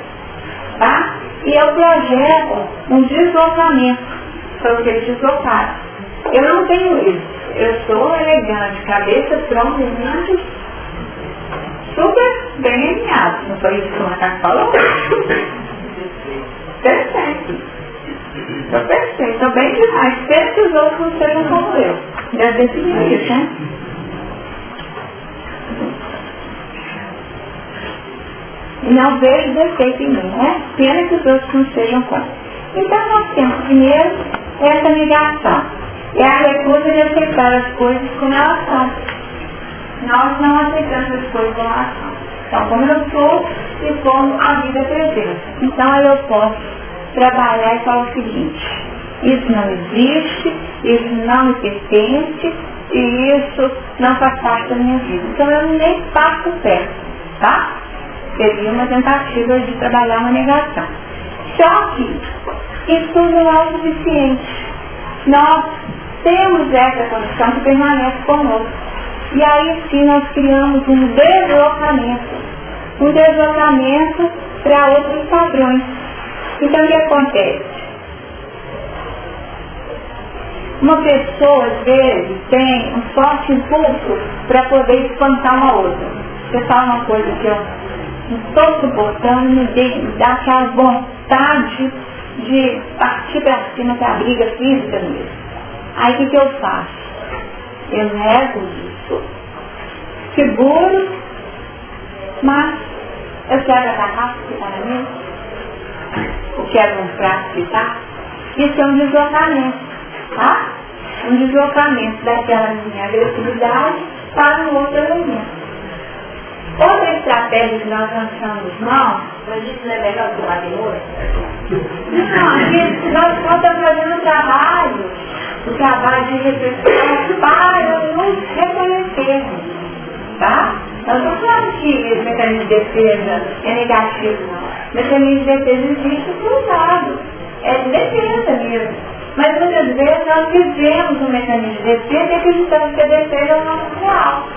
tá? E eu projeto um deslocamento para aquele deslocado. Eu não tenho isso. Eu sou elegante, cabeça, tronco, mente, super bem alinhado. Não foi isso que o macaco falou? Perfeito. Estou perfeito, estou bem demais. Espero que os outros não sejam como eu. Já defini isso, né? Não vejo defeito em mim, né? Pena que os outros não sejam como. Então nós temos primeiro essa negação. É a recusa de aceitar as coisas como elas são. Nós não aceitamos as coisas como elas são. Então, como eu sou e como a vida apresenta. Então, aí eu posso trabalhar e falar o seguinte: isso não existe, isso não me pertence e isso não faz parte da minha vida. Então, eu nem passo perto, tá? Seria uma tentativa de trabalhar uma negação. Só que isso não é o suficiente. Nós temos essa condição que permanece conosco. E aí sim nós criamos um deslocamento para outros padrões. Então o que acontece? Uma pessoa às vezes tem um forte impulso para poder espantar uma outra. Você fala uma coisa que eu não estou suportando, me dá aquela vontade de partir para cima da briga física mesmo. Aí o que eu faço? Eu nego isso, seguro, mas eu quero atacar porque está na mesa, eu quero mostrar que está. Isso é um deslocamento, tá? Um deslocamento daquela minha agressividade para um outro elemento. Outra estratégia que nós lançamos mão, Mas isso não é melhor que o Magnus? não, nós estamos fazendo o trabalho de reflexão para nos reconhecermos, tá? Eu não estou falando que esse mecanismo de defesa é negativo, não. O mecanismo de defesa existe por um lado, é de defesa mesmo. Mas muitas vezes nós vivemos um mecanismo de defesa e acreditamos que a defesa é o nosso real.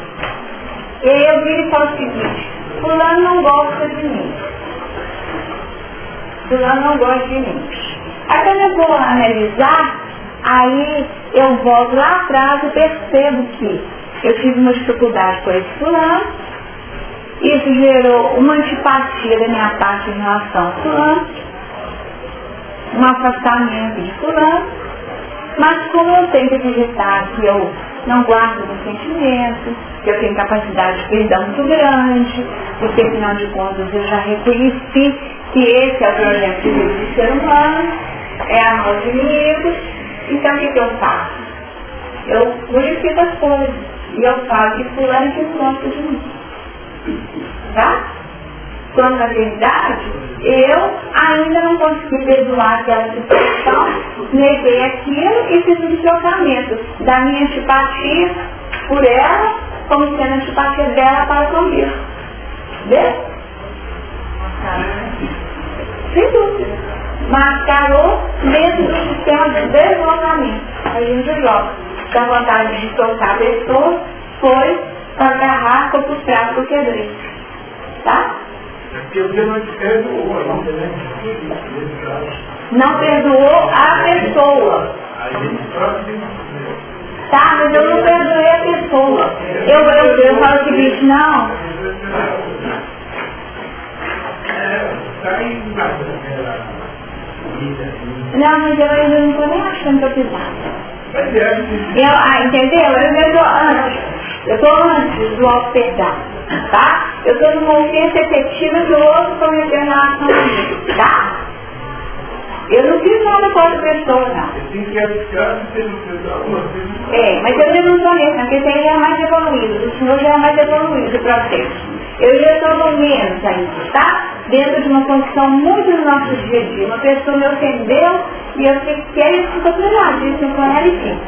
E aí eu viro e falo o seguinte: fulano não gosta de mim. Fulano não gosta de mim. Aí quando eu vou analisar, aí eu volto lá atrás e percebo que eu tive uma dificuldade com esse fulano, isso gerou uma antipatia da minha parte em relação ao fulano, um afastamento de fulano, mas como eu tenho que acreditar que eu não guardo meus sentimentos, que eu tenho capacidade de perdão muito grande, porque afinal de contas eu já reconheci que esse é o projeto de vida do ser humano, é amor de inimigos. Então o que eu faço? Eu modifico as coisas e eu falo que fulano que não gosta de mim, tá? Quando na verdade eu ainda não consegui perdoar aquela situação, neguei aquilo e fiz um deslocamento da minha antipatia por ela, como sendo a antipatia dela para comigo. Entendeu? Sem dúvida. Mascarou dentro do sistema de deslocamento. Aí a gente joga. Da vontade de soltar a pessoa, foi para agarrar, foi por trás do quebrei. Tá? Não perdoou a pessoa. Tá, mas eu não perdoei a pessoa. Eu falo o seguinte: não. Não, mas eu ainda não estou nem achando que eu fiz nada. Entendeu? Eu estou antes do auto-perdão, tá? Eu estou numa consciência efetiva que o outro cometeu em relação a mim, tá? Eu não fiz nada com a outra pessoa, não. Mas eu ainda não estou nesse, porque esse aí já é mais evoluído, o senhor já é mais evoluído o processo. Eu já estou no menos ainda, tá? Dentro de uma condição muito do nosso dia a dia. Uma pessoa me ofendeu e eu fiquei disse com ela e sim.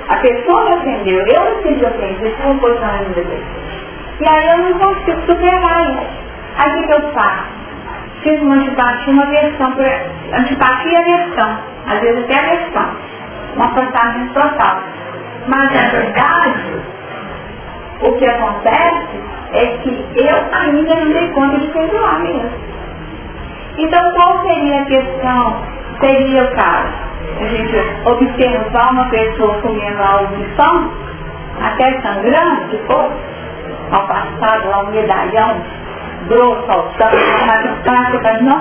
A pessoa me ofendeu, eu não fiz ofensa, isso não foi falando da pessoa. E aí eu não consigo superar isso. Aí o que eu faço? Fiz uma antipatia, uma aversão, antipatia e aversão, às vezes até aversão, uma afastamento total. Mas na verdade, o que acontece é que eu ainda não dei conta de perdoar mesmo. Então qual seria a questão? Seria o caso, a gente observar uma pessoa comendo algo de pão, até sangrando, que for, ao passado lá um medalhão grosso, ao sangue, mas não.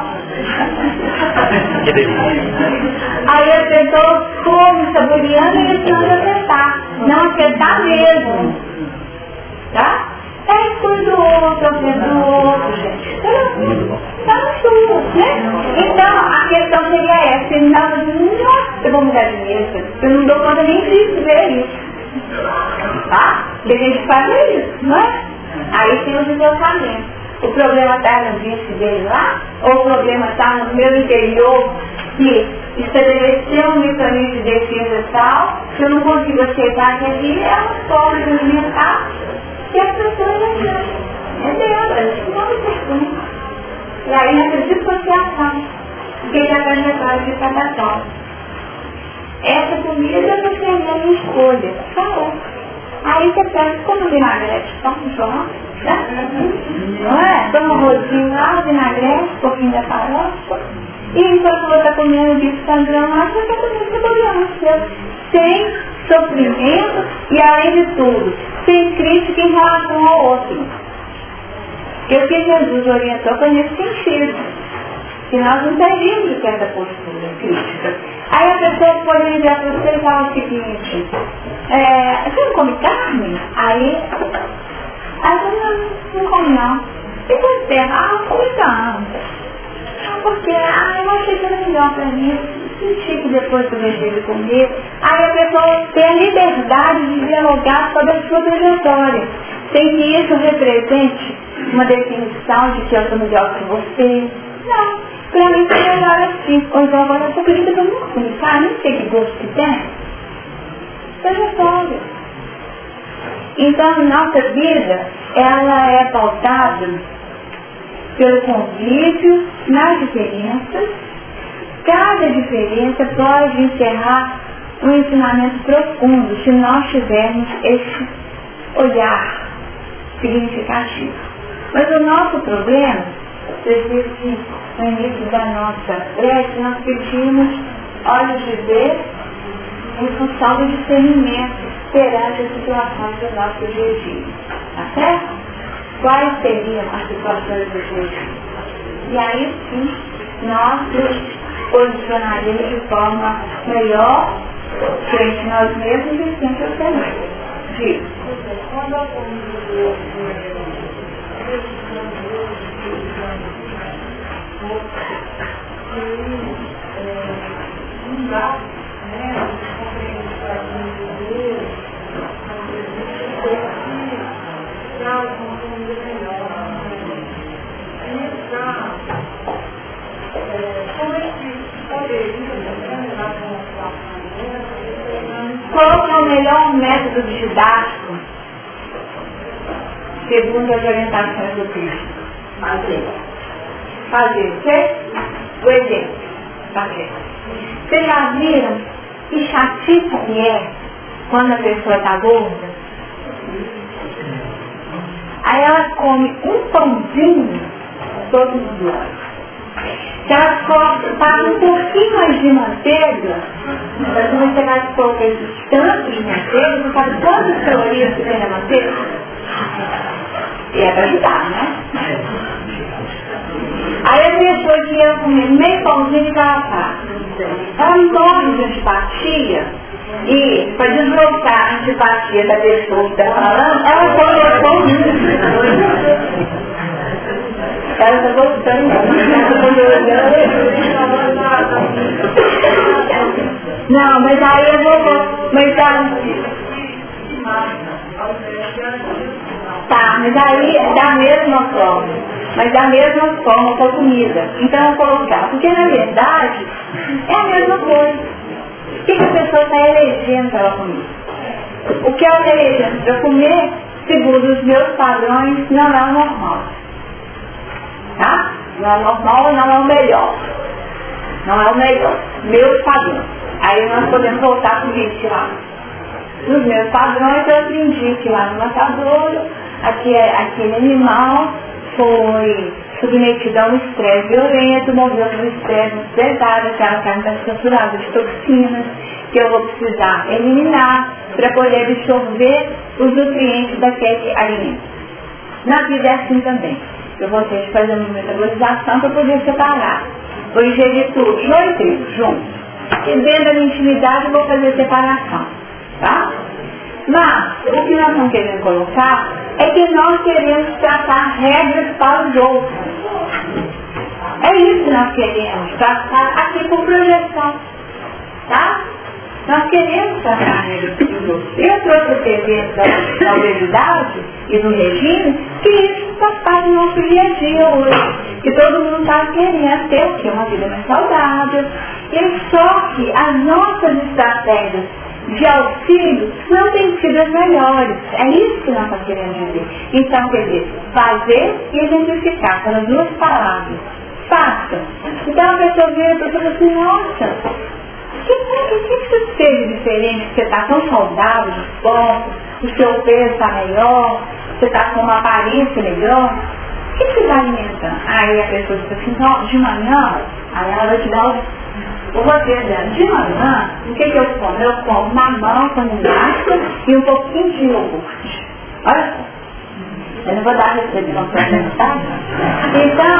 Que delícia. Aí a pessoa come, saboreando e deixando de acertar. Não acertar mesmo. Tá? É exclui do outro, ofende do outro, gente. Tá no sul, né? Então, a questão seria essa. Se nossa, eu vou mudar de mesa. Eu não dou conta nem de ver isso. Tá? E a gente faz isso, não é? Aí tem os deslocamentos. O problema está no vício dele lá? Ou o problema está no meu interior que estabeleceu um mecanismo de defesa tal que eu não consigo aceitar que ali é uma forma de alimentar que as pessoas não têm. É dela, eles não me perguntam. E aí nessa dissociação, que já vai levar de catatal. Essa comida você não escolha. Falou. Aí você pega como vinagrete, toma um jornal, não é? Toma um rosinho lá, vinagrete, um pouquinho da farofa. E enquanto você está comendo bife sangrão lá, você está comendo cebolinha, sem sofrimento e, além de tudo, sem crítica em relação ao outro. Porque o que Jesus orientou foi nesse sentido. Que nós não teríamos essa postura crítica. Aí a pessoa pode ligar para você e falar o seguinte, você não come carne? Aí não come não. E você? Come não. Porque eu achei que era melhor para mim. Senti que depois que eu deixei de comer. Aí a pessoa tem a liberdade de dialogar sobre a sua trajetória. Sem que isso represente uma definição de que eu sou melhor que você. Não. Pra mim foi melhor assim. Ou então agora eu tô pedindo pra não comunicar, nem sei que gosto que tem. Trajetória. Então nossa vida, ela é pautada pelo convívio nas diferenças. Cada diferença pode encerrar um ensinamento profundo se nós tivermos esse olhar significativo. Mas o nosso problema, vocês viram que no início da nossa prece nós pedimos olhos de ver em função do discernimento perante as situações do nosso dia a dia. Tá certo? Quais seriam as situações do dia a dia? E aí sim, nós nos posicionaremos de forma melhor frente a nós mesmos e frente aos demais. Diga. Quando a família não dá, né, qual é o melhor método didático segundo as orientações do Cristo? Fazer, ok? O exemplo. Vocês já viram que chatice que é quando a pessoa está gorda? Aí ela come um pãozinho todos os dias. Se ela passa um pouquinho mais de manteiga, quando você vai colocar esses tantos de manteiga, você sabe quantas calorias que tem na manteiga? E é para ajudar, né? Aí a pessoa que ia comer meio pãozinho de garrafa, ela morre de antipatia e, para desbloquear a antipatia da pessoa que está falando, ela come o pãozinho. Ela está gostando. Não, mas aí eu vou... Mas tá, mas aí é da mesma forma. Mas da mesma forma com a comida. Então eu vou colocar. Porque na verdade é a mesma coisa. O que a pessoa está elegendo para ela comer? O que ela está elegendo para comer, segundo os meus padrões, não é o normal. Tá? Não é o normal, não é o melhor. Não é o melhor. Meus padrões. Aí nós podemos voltar para o vídeo lá. Nos meus padrões eu aprendi que lá no matadouro, aquele animal foi submetido a um estresse violento, morreu por estresse muito pesado, aquela carne está saturada de toxinas que eu vou precisar eliminar para poder absorver os nutrientes daquele alimento. Na vida é assim também. Eu vou ter que fazer uma metabolização para poder separar vou ingerir tudo, joio e trigo, junto. E dentro da intimidade eu vou fazer separação, tá? Mas, o que nós não queremos colocar é que nós queremos tratar regras para os outros. É isso que nós queremos, tratar aqui por projeção, tá? Nós queremos tratar regras para os outros. Eu trouxe o exemplo da obesidade e do regime, que isso faz parte do nosso dia a dia hoje. Que todo mundo está querendo ter o quê? Uma vida mais saudável. E só que as nossas estratégias de auxílio não têm sido as melhores. É isso que nós estamos querendo dizer. Então, quer dizer, fazer e exemplificar, são as duas palavras. Faça. Então a pessoa vira e fala assim, nossa, o que você fez diferente? Você está tão saudável, disposto, o seu peso está melhor, você está com uma aparência melhor. O que você está alimentando? Aí a pessoa diz assim, não, de manhã, aí ela vai te dar o roteiro dela. De manhã, o que eu como? Eu como mamão com massa e um pouquinho de iogurte. Olha só. Eu não vou dar a recepção para tá? Então,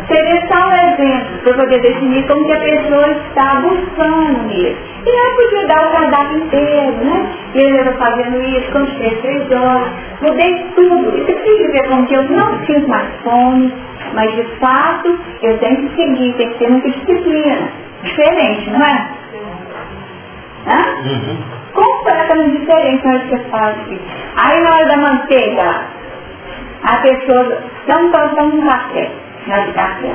seria só um exemplo para poder definir como que a pessoa está buscando nisso. E eu podia dar o cardápio inteiro, né? E eu estava fazendo isso, quando tinha 3 horas, mudei tudo. Isso significa como que eu não sinto mais fome, mas de fato eu tenho que seguir, tem que ter muita disciplina. Diferente, não é? Hã? Completamente diferente na hora que você faz isso. Aí na hora da manteiga, a pessoa não toma um café, na de café.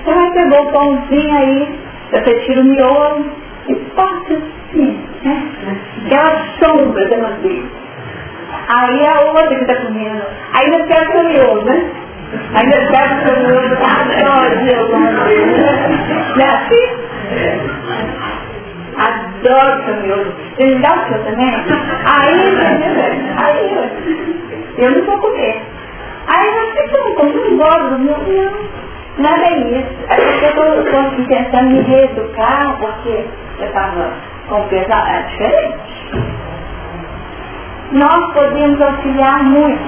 Então ela pegou o pãozinho aí, você tira o miolo e passa assim, né? Aquela sombra da manteiga. Aí a outra que está comendo, ainda pega o seu miolo, né? Ainda pega o seu miolo, adoro o não é assim? Adoro o seu miolo. Você me dá o seu também? Aí eu não vou comer. Aí você não engorda, não, nada disso. É porque eu estou tentando me reeducar, porque eu estava com peso diferente. Nós podemos auxiliar muito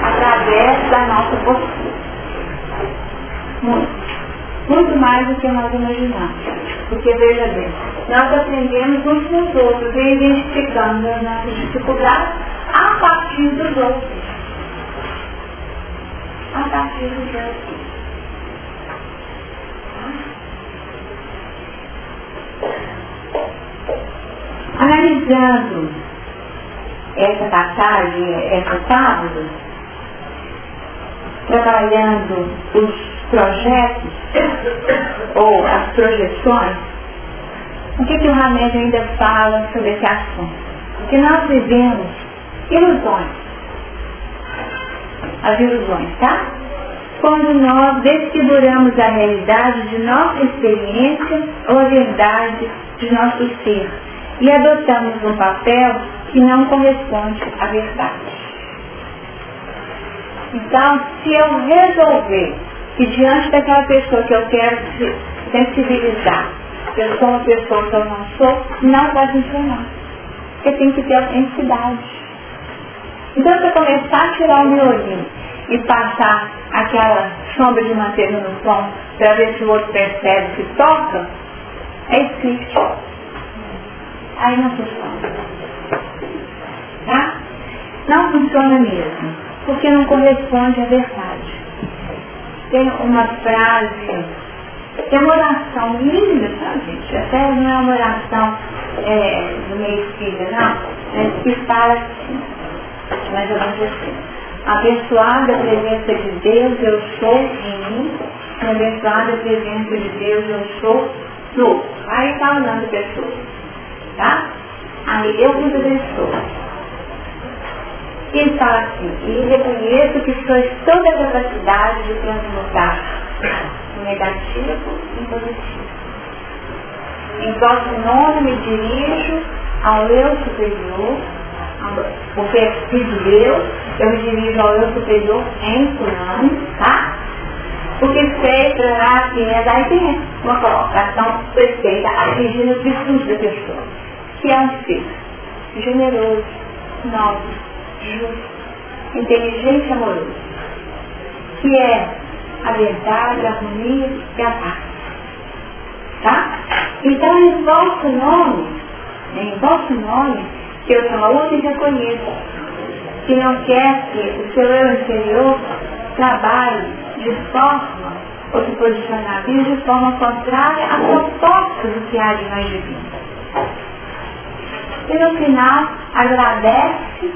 através da nossa postura. Muito mais do que nós imaginamos. Porque, veja bem, nós aprendemos uns com os outros e identificamos as nossas dificuldades a partir dos outros. A partir dos outros. Analisando essa passagem, essa sábado, trabalhando os projetos ou as projeções, o que o Hamed ainda fala sobre esse assunto? Porque nós vivemos ilusões. As ilusões, tá? Quando nós desfiguramos a realidade de nossa experiência ou a verdade de nosso ser e adotamos um papel que não corresponde à verdade. Então, se eu resolver que diante daquela pessoa que eu quero sensibilizar, eu sou uma pessoa que eu não sou, não vai funcionar. Porque tem que ter autenticidade. Então, se eu começar a tirar o miolinho e passar aquela sombra de manteiga no pão para ver se o outro percebe que toca, é script. Aí não funciona. Tá? Não funciona mesmo, porque não corresponde à verdade. Tem uma frase, tem uma oração linda, tá, gente? Até não é uma oração do meio espírita, não, mas que fala assim, mais ou menos assim: abençoada a presença de Deus, eu sou em mim, abençoada a presença de Deus, eu sou no outro. Aí está falando pessoa, tá? Aí eu vos abençoo. E fala assim: e reconheço que sois toda a capacidade de transmutar o negativo em positivo. Em vosso nome me dirijo ao eu superior, o perfil de eu me dirijo ao eu superior em fulano, tá? Porque sei, aí tem uma colocação perfeita, atingindo as virtudes da pessoa, que é um ser generoso, nobre, justo, inteligente e amoroso, que é a verdade, a harmonia e a paz. Tá? Então, em vosso nome, que eu saúde e reconheço que não quer que o seu eu inferior trabalhe de forma, ou se posicionar de forma contrária à proposta do que há de mais divino. E no final, agradece,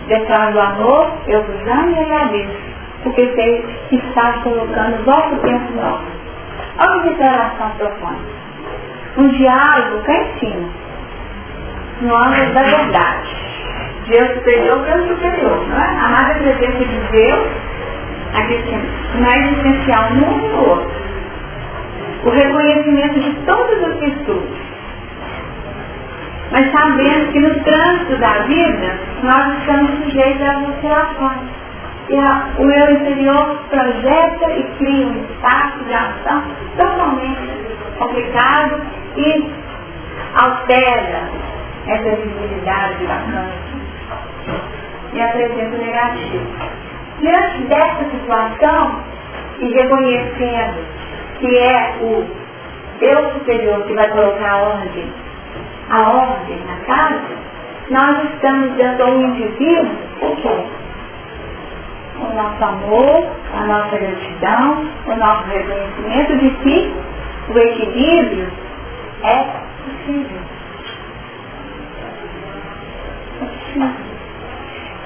declara o amor, eu vos amo e agradeço, porque sei que está colocando o vosso tempo novo. Olha que declaração profunda. Um diálogo cá em cima, no âmbito da verdade. Deus superior, Deus superior, não é? A amada presença de Deus, aqui mais essencial num e no outro. O reconhecimento de todas as virtudes. Mas sabendo que no trânsito da vida, nós estamos sujeitos às oscilações. E o eu inferior projeta e cria um espaço de ação totalmente complicado e altera essa visibilidade da câmera e apresenta o negativo. Diante dessa situação, e reconhecendo que é o eu superior que vai colocar a ordem na casa, nós estamos dando ao indivíduo o quê? O nosso amor, a nossa gratidão, o nosso reconhecimento de que o equilíbrio é possível.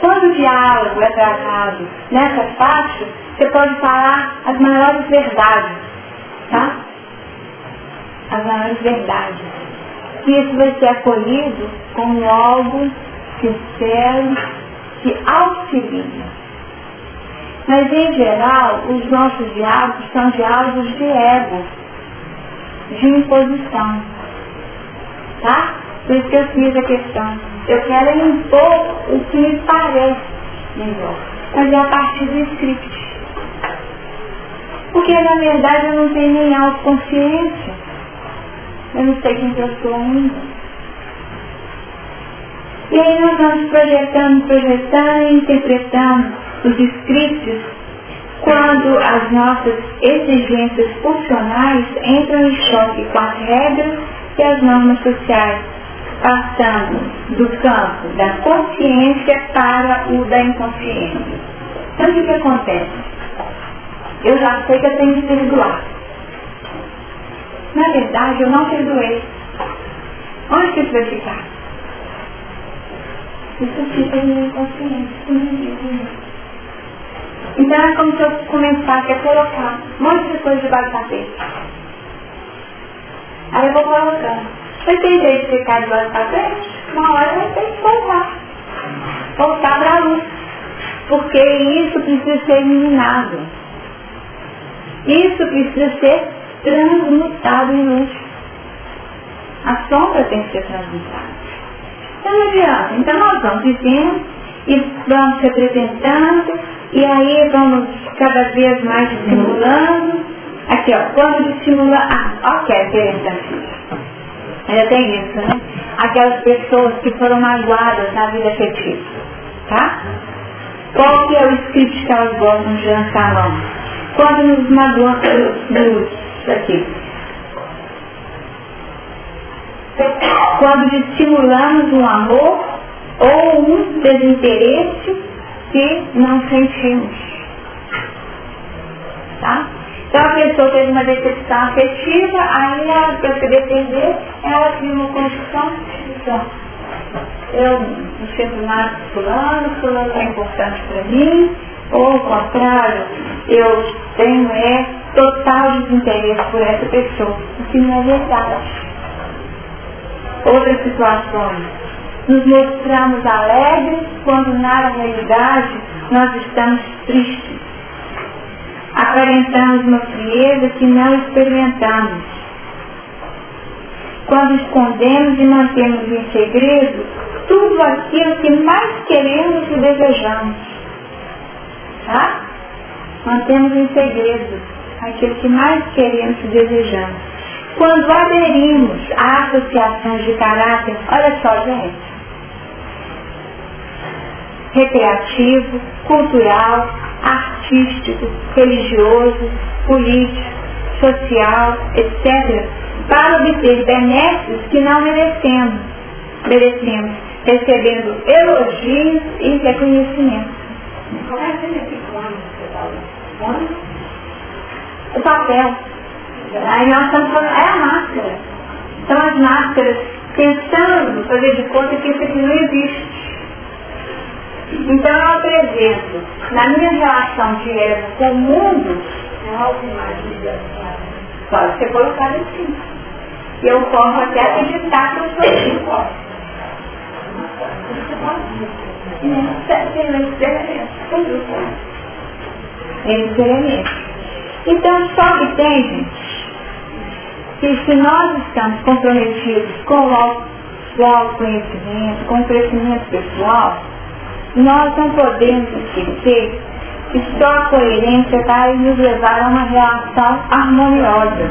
Quando o diálogo é tratado nessa faixa, você pode falar as maiores verdades, tá? As maiores verdades. Que isso vai ser acolhido como algo sincero, que auxilia. Mas, em geral, os nossos diálogos são diálogos de ego, de imposição. Tá? Por isso que eu fiz a questão. Eu quero impor o que me parece melhor. Mas é a partir do script. Porque, na verdade, eu não tenho nem autoconsciência. Eu não sei quem eu sou ainda. E aí nós vamos projetando e interpretando os scripts quando as nossas exigências funcionais entram em choque com as regras e as normas sociais, passando do campo da consciência para o da inconsciência. Então o que acontece? Eu já sei que eu tenho que perdoar. Na verdade, eu não perdoei. Onde que isso vai ficar? Isso fica na minha consciência. Então é como se eu começasse a colocar um monte de coisa debaixo do tapete. Aí eu vou colocando. Mas tem jeito de ficar debaixo do tapete? Uma hora vai ter que voltar para a luz. Porque isso precisa ser eliminado. Isso precisa ser transmutado em luz. A sombra tem que ser transmutada. Então não adianta. Então nós vamos vivendo e vamos se apresentando e aí vamos cada vez mais estimulando. Aqui ó, quando estimula, ok, interessante. Ainda tem isso, né? Aquelas pessoas que foram magoadas na vida afetiva, tá? Qual que é o script que elas gostam de lançar a mão? Quando nos magoamos, aqui. Quando estimulamos um amor ou um desinteresse que não sentimos. Tá? Então a pessoa teve uma decepção afetiva, aí ela, para se defender, ela cria uma condição de eu não sinto nada de fulano é importante para mim, ou ao contrário, eu tenho total desinteresse por essa pessoa, o que não é verdade. Outras situações, nos mostramos alegres quando na realidade nós estamos tristes. Aparentamos uma frieza que não experimentamos. Quando escondemos e mantemos em segredo tudo aquilo que mais queremos e desejamos. Tá? Mantemos em segredo aquilo que mais queremos e desejamos. Quando aderimos a associações de caráter, olha só, gente, recreativo, cultural, artístico, artístico, religioso, político, social, etc., para obter benesses que não merecemos, recebendo elogios e reconhecimento. Como é que ele fica lá no hospital? O papel. Aí nós estamos falando, é a máscara. São as máscaras tentando fazer de conta que isso aqui não existe. Então eu apresento, na minha relação direta com o mundo, pode ser colocado assim. E eu posso até acreditar que eu sou assim. Então só que tem, gente, que se nós estamos comprometidos com o autoconhecimento, com o crescimento pessoal, nós não podemos esquecer que só a coerência vai nos levar a uma relação harmoniosa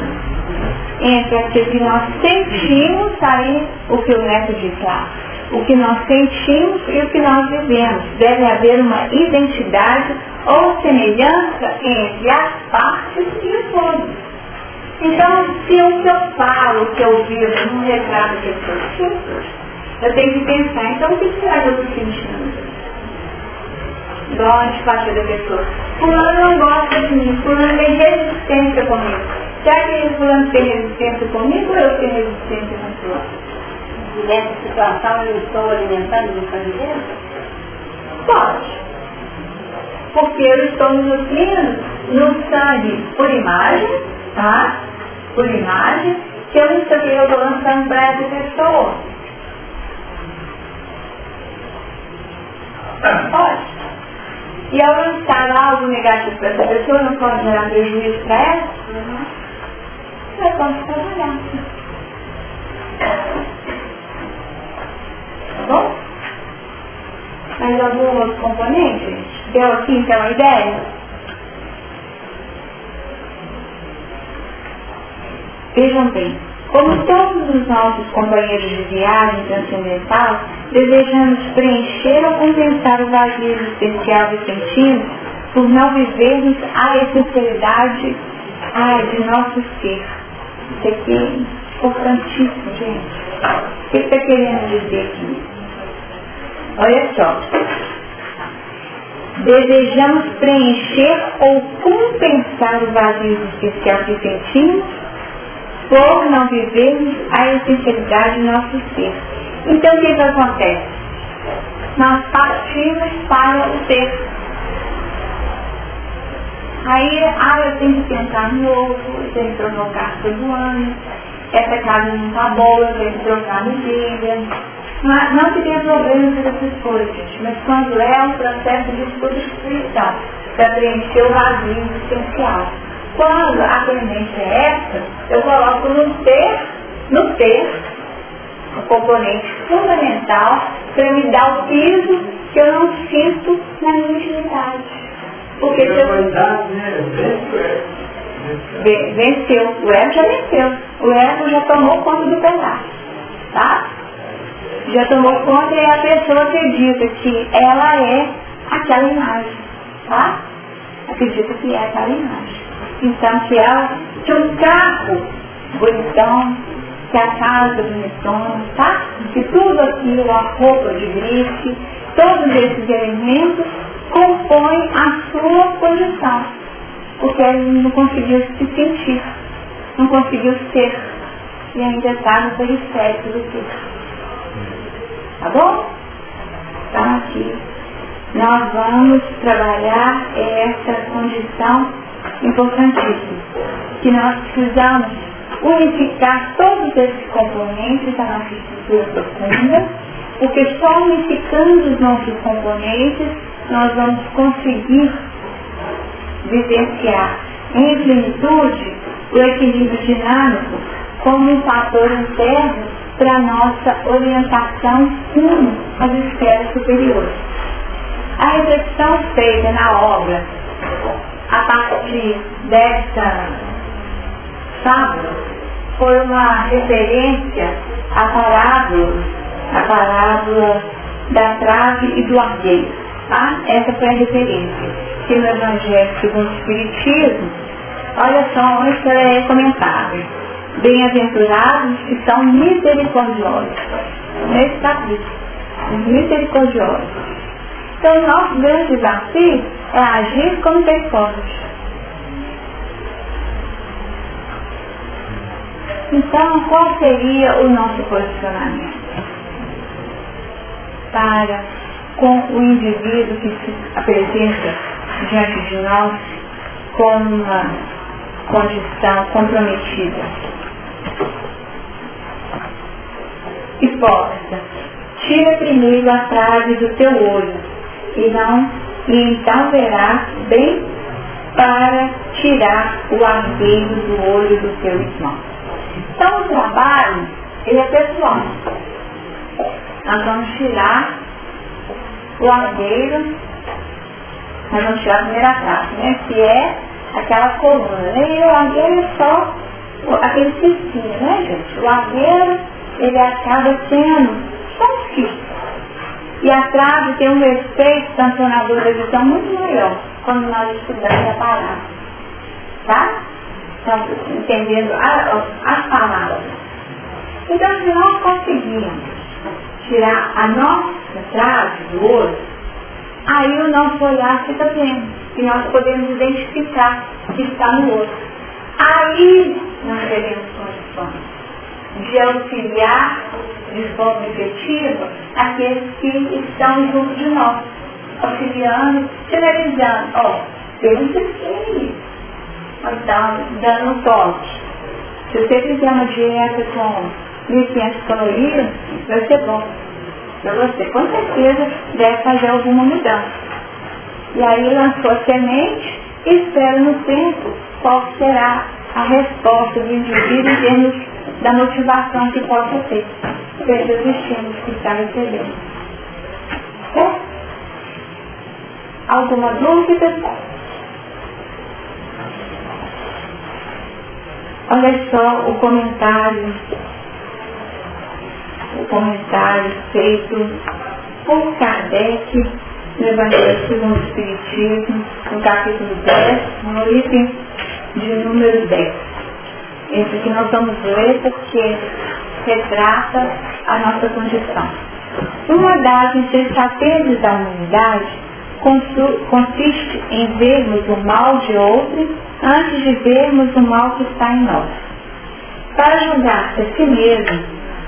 entre aquilo que nós sentimos, aí o que o Neto diz lá, o que nós sentimos e o que nós vivemos. Deve haver uma identidade ou semelhança entre as partes e o todo. Então, se o que eu falo, o que eu vivo, não retrata o que eu sinto, eu tenho que pensar, então o que será que eu estou sentindo? Igual a antipatia da pessoa. Fulano não gosta de mim, fulano tem resistência comigo. Será que fulano tem resistência comigo ou eu tenho resistência com fulano? E nessa situação eu estou alimentando o candidato? Pode. Porque eu estou me nutrindo no sangue por imagem, tá? Por imagem, que eu não sei o que eu estou lançando para essa pessoa. Pode. E ao lançar algo negativo para essa pessoa, não pode gerar prejuízo para ela? Eu posso trabalhar. Tá bom? Mais algum outro componente, gente? Deu aqui então a ideia? Vejam bem, como todos os nossos companheiros de viagem transcendental, desejamos preencher ou compensar o vazio existencial que sentimos por não vivermos a essencialidade de nosso ser. Isso aqui é importantíssimo, gente. O que está querendo dizer aqui? Olha só. Desejamos preencher ou compensar o vazio existencial que sentimos por não vivermos a essencialidade do nosso ser. Então o que acontece? Nós partimos para o ser. Aí, eu tenho que pensar no novo, eu tenho que provocar todo ano, essa casa não está boa, eu tenho que trocar medida. Não que tenha problemas com essas coisas, gente, mas quando é um processo de substituição, para preencher o vazio existencial. Quando a tendência é essa, eu coloco no ser, o componente fundamental para me dar o piso que eu não sinto na minha intimidade. Porque se eu... Venceu. O ego já venceu. O ego já tomou conta do pedaço. Tá? Já tomou conta e a pessoa acredita que ela é aquela imagem. Tá? Acredita que é aquela imagem. Então, que um carro bonitão, que a casa bonitona, tá? Que tudo aquilo, a roupa de grife, todos esses elementos compõem a sua condição. Porque ele não conseguiu se sentir, não conseguiu ser, e ainda está no periférico do ser. Tá bom? Então aqui nós vamos trabalhar essa condição importantíssima, que nós precisamos unificar todos esses componentes da nossa estrutura profunda, porque só unificando os nossos componentes nós vamos conseguir vivenciar em plenitude o equilíbrio dinâmico como um fator interno para a nossa orientação rumo às esferas superiores. A reflexão feita na obra a partir desta fábula foi uma referência à parábola da trave e do argueiro. Tá? Essa foi a referência. que no Evangelho segundo o Espiritismo, olha só onde é comentável. Bem-aventurados que são misericordiosos. Nesse capítulo, os misericordiosos. Então, o nosso grande desafio é agir com misericórdia. Então, qual seria o nosso posicionamento? Para com o indivíduo que se apresenta diante de nós com uma condição comprometida. Hipócrita, tira primeiro a trave do teu olho, e então verás bem para tirar o argueiro do olho do teu irmão. Então o trabalho, ele é pessoal. Nós vamos tirar o argueiro, nós vamos tirar a primeira trave, né? Que é aquela coluna, né? E o argueiro é só aquele cisquinho, né, gente? O argueiro, ele acaba sendo só um cisco. E a trave tem um efeito sancionador da visão muito maior quando nós estudamos a palavra. Tá? Então, entendendo as palavras. Então, se nós conseguirmos tirar a nossa trave do olho, aí o nosso olhar fica pleno. E nós podemos identificar o que está no outro. Aí nós teremos condições de auxiliar de forma efetiva aqueles que estão junto de nós, auxiliando, sinalizando, temos que então, dando um toque. Se você fizer uma dieta com 1.500 calorias, vai ser bom para você. Com certeza deve fazer alguma mudança. E aí lançou a semente e espera no tempo qual será a resposta do indivíduo em termos da motivação que possa ter pelos estímulos que está recebendo. Certo? Alguma dúvida? Olha só o comentário feito por Kardec no Evangelho segundo o Espiritismo, no capítulo 10, no item de número 10. Esse que nós vamos ler porque retrata a nossa condição. Uma das insensatezes da humanidade consiste em vermos o mal de outro antes de vermos o mal que está em nós. Para julgar-se a si mesmo,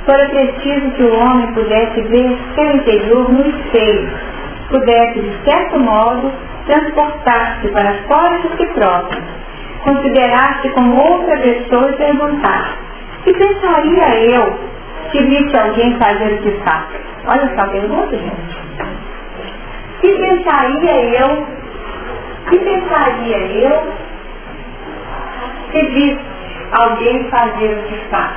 fora preciso que o homem pudesse ver seu interior no espelho, pudesse, de certo modo, transportar-se para fora de si próprio, considerar-se como outra pessoa e perguntar: que pensaria eu se visse alguém fazer o que faz? Olha só a pergunta, gente. Que pensaria eu se visse alguém fazer o que faz?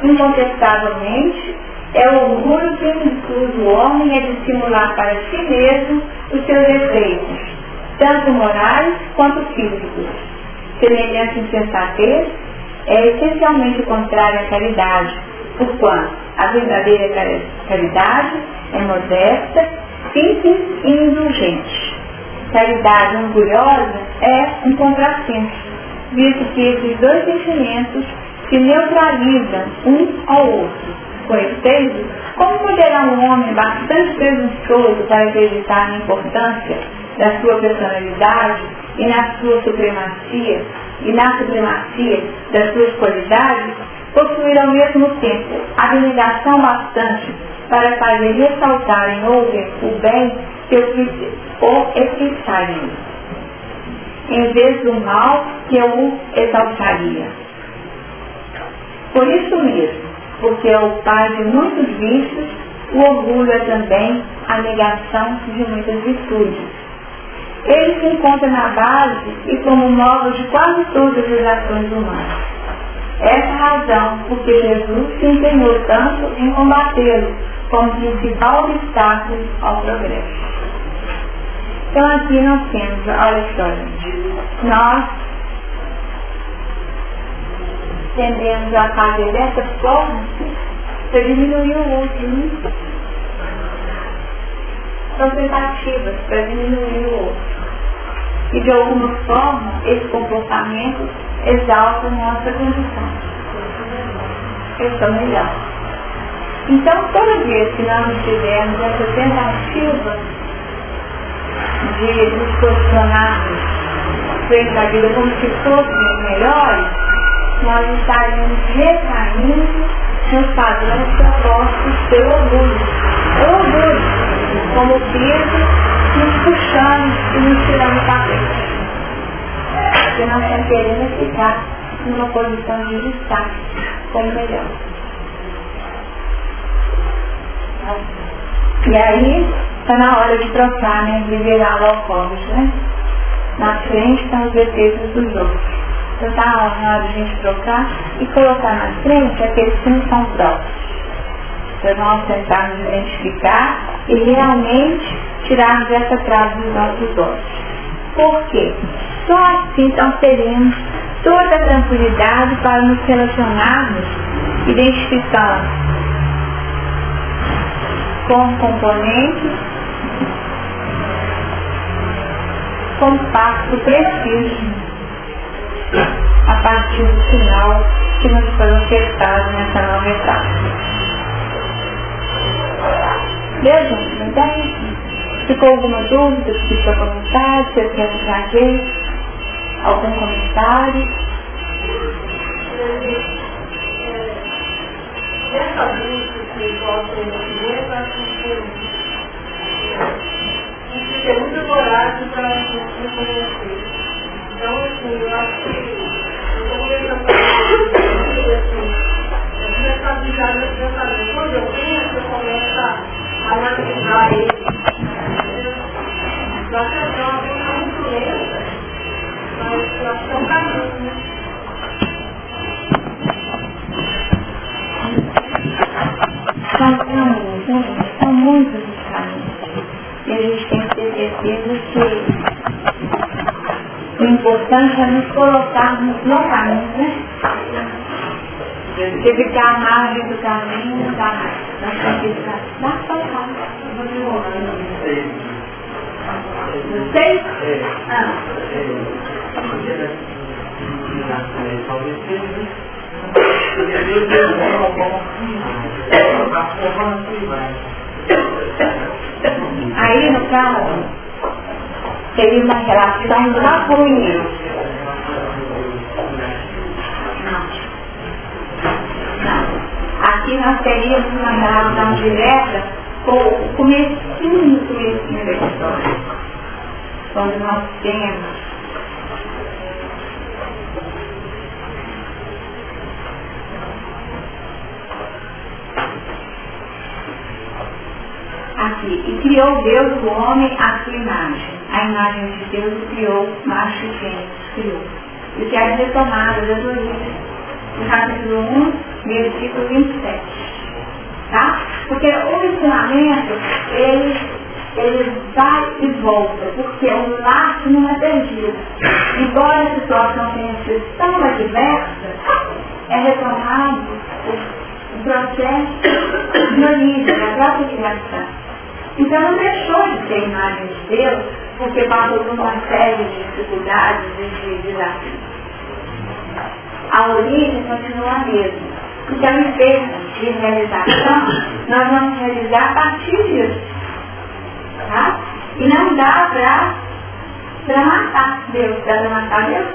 Incontestavelmente, é o orgulho que induz o homem a dissimular para si mesmo os seus defeitos, tanto morais quanto físicos. Semelhante insensatez é essencialmente contrária à caridade, porquanto a verdadeira caridade é modesta, simples e indulgente. Caridade orgulhosa é um contrassenso, visto que esses dois sentimentos se neutralizam um ao outro. Com efeito, como poderá um homem bastante presunçoso para acreditar na importância da sua personalidade e na sua supremacia das suas qualidades, possuir ao mesmo tempo abnegação bastante para fazer ressaltar em outrem o bem que o eclipsaria, em vez do mal que o exaltaria? Por isso mesmo, porque é o pai de muitos vícios, o orgulho é também a negação de muitas virtudes. Ele se encontra na base e como móvel de quase todas as ações humanas. Essa é a razão porque Jesus se empenhou tanto em combatê-lo como principal obstáculo ao progresso. Então aqui nós temos, olha só, nós tendemos a fazer dessa forma para diminuir o outro, né? São tentativas para diminuir o outro. E de alguma forma, esse comportamento exalta a nossa condição. Eu sou melhor. Então, toda vez que nós tivermos essa tentativa de nos posicionarmos frente à vida como se fôssemos melhores, nós estaremos recaindo nos padrões propostos pelo orgulho. O orgulho, como peso, nos puxando e nos tirando para frente. Porque nós estamos querendo ficar numa posição de destaque como melhor. E aí, está na hora de trocar, né? De virar o alcoólico, né? Na frente estão os defeitos dos outros. Então está na hora de a gente trocar e colocar na frente aqueles que não são próprios. Para nós tentarmos identificar e realmente tirarmos essa trave dos nossos olhos. Por quê? Só assim então teremos toda a tranquilidade para nos relacionarmos, identificando com componentes compacto preciso a partir do sinal que nos foi ofertado nessa nova etapa. Deu, gente? Não tem? Ficou alguma dúvida? Precisa comentar? Você quer trazer algum comentário? Nessa busca que você mesmo, acho que tem que ter muita coragem para se conhecer. Então, assim, eu acho que eu estou começando a responsabilizar meus pensamentos. Quando eu penso, eu começo a analisar ele. Eu acho que é uma coisa muito lenta, mas eu acho que é um caminho, né? São muitos os caminhos. E a gente tem que ter certeza que o importante é nos colocarmos no caminho, né? Se ficar à margem do caminho, não dá mais. Nós temos que ficar. Dá pra falar. Não sei? Aí no caso seria uma relação não ruim. Não. Aqui nós teríamos uma relação direta com o comecinho da história. Quando nós temos aqui, e criou Deus o homem à sua imagem. A imagem de Deus o criou, macho e fêmea, criou. Isso é a retomada das origens, no capítulo 1, versículo 27. Tá? Porque o ensinamento, ele vai e volta, porque o laço não é perdido. Embora a situação tenha sido tão adversa, é retomado o processo de origem, da própria criação. Então não deixou de ser imagem de Deus, porque passou por uma série de dificuldades e de desafios. A origem continua a mesma. Então, em termos de realização, nós vamos realizar a partir disso. Tá? E não dá para matar Deus, para matar Deus.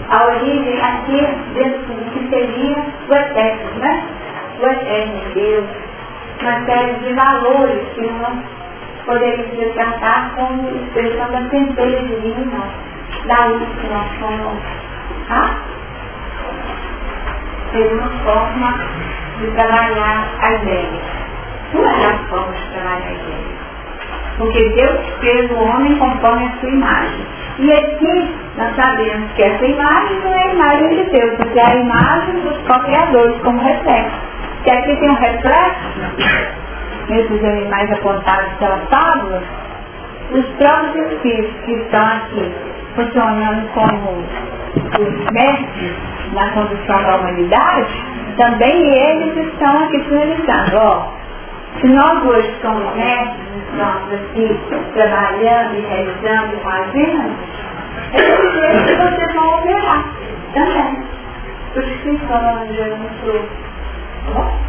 A origem aqui, dentro do que seria o eterno, né? O eterno de Deus. Uma série de valores que nós poderíamos tratar como expressão da centelha divina, da luz que nós somos. Tá? Seria uma forma de trabalhar a ideia. Uma das formas de trabalhar a ideia. Porque Deus fez o homem conforme a sua imagem. E aqui nós sabemos que essa imagem não é a imagem de Deus, porque é a imagem dos co-criadores como reflexo. Se aqui tem um reflexo, nesses animais apontados pela fábula, os próprios espíritos que estão aqui funcionando como os mestres na condução da humanidade, também eles estão aqui finalizando. Ó, Se nós hoje somos mestres, estamos aqui trabalhando e realizando e fazendo, é porque vocês vão operar também. Por isso que Sônia nos trouxe. Tá bom?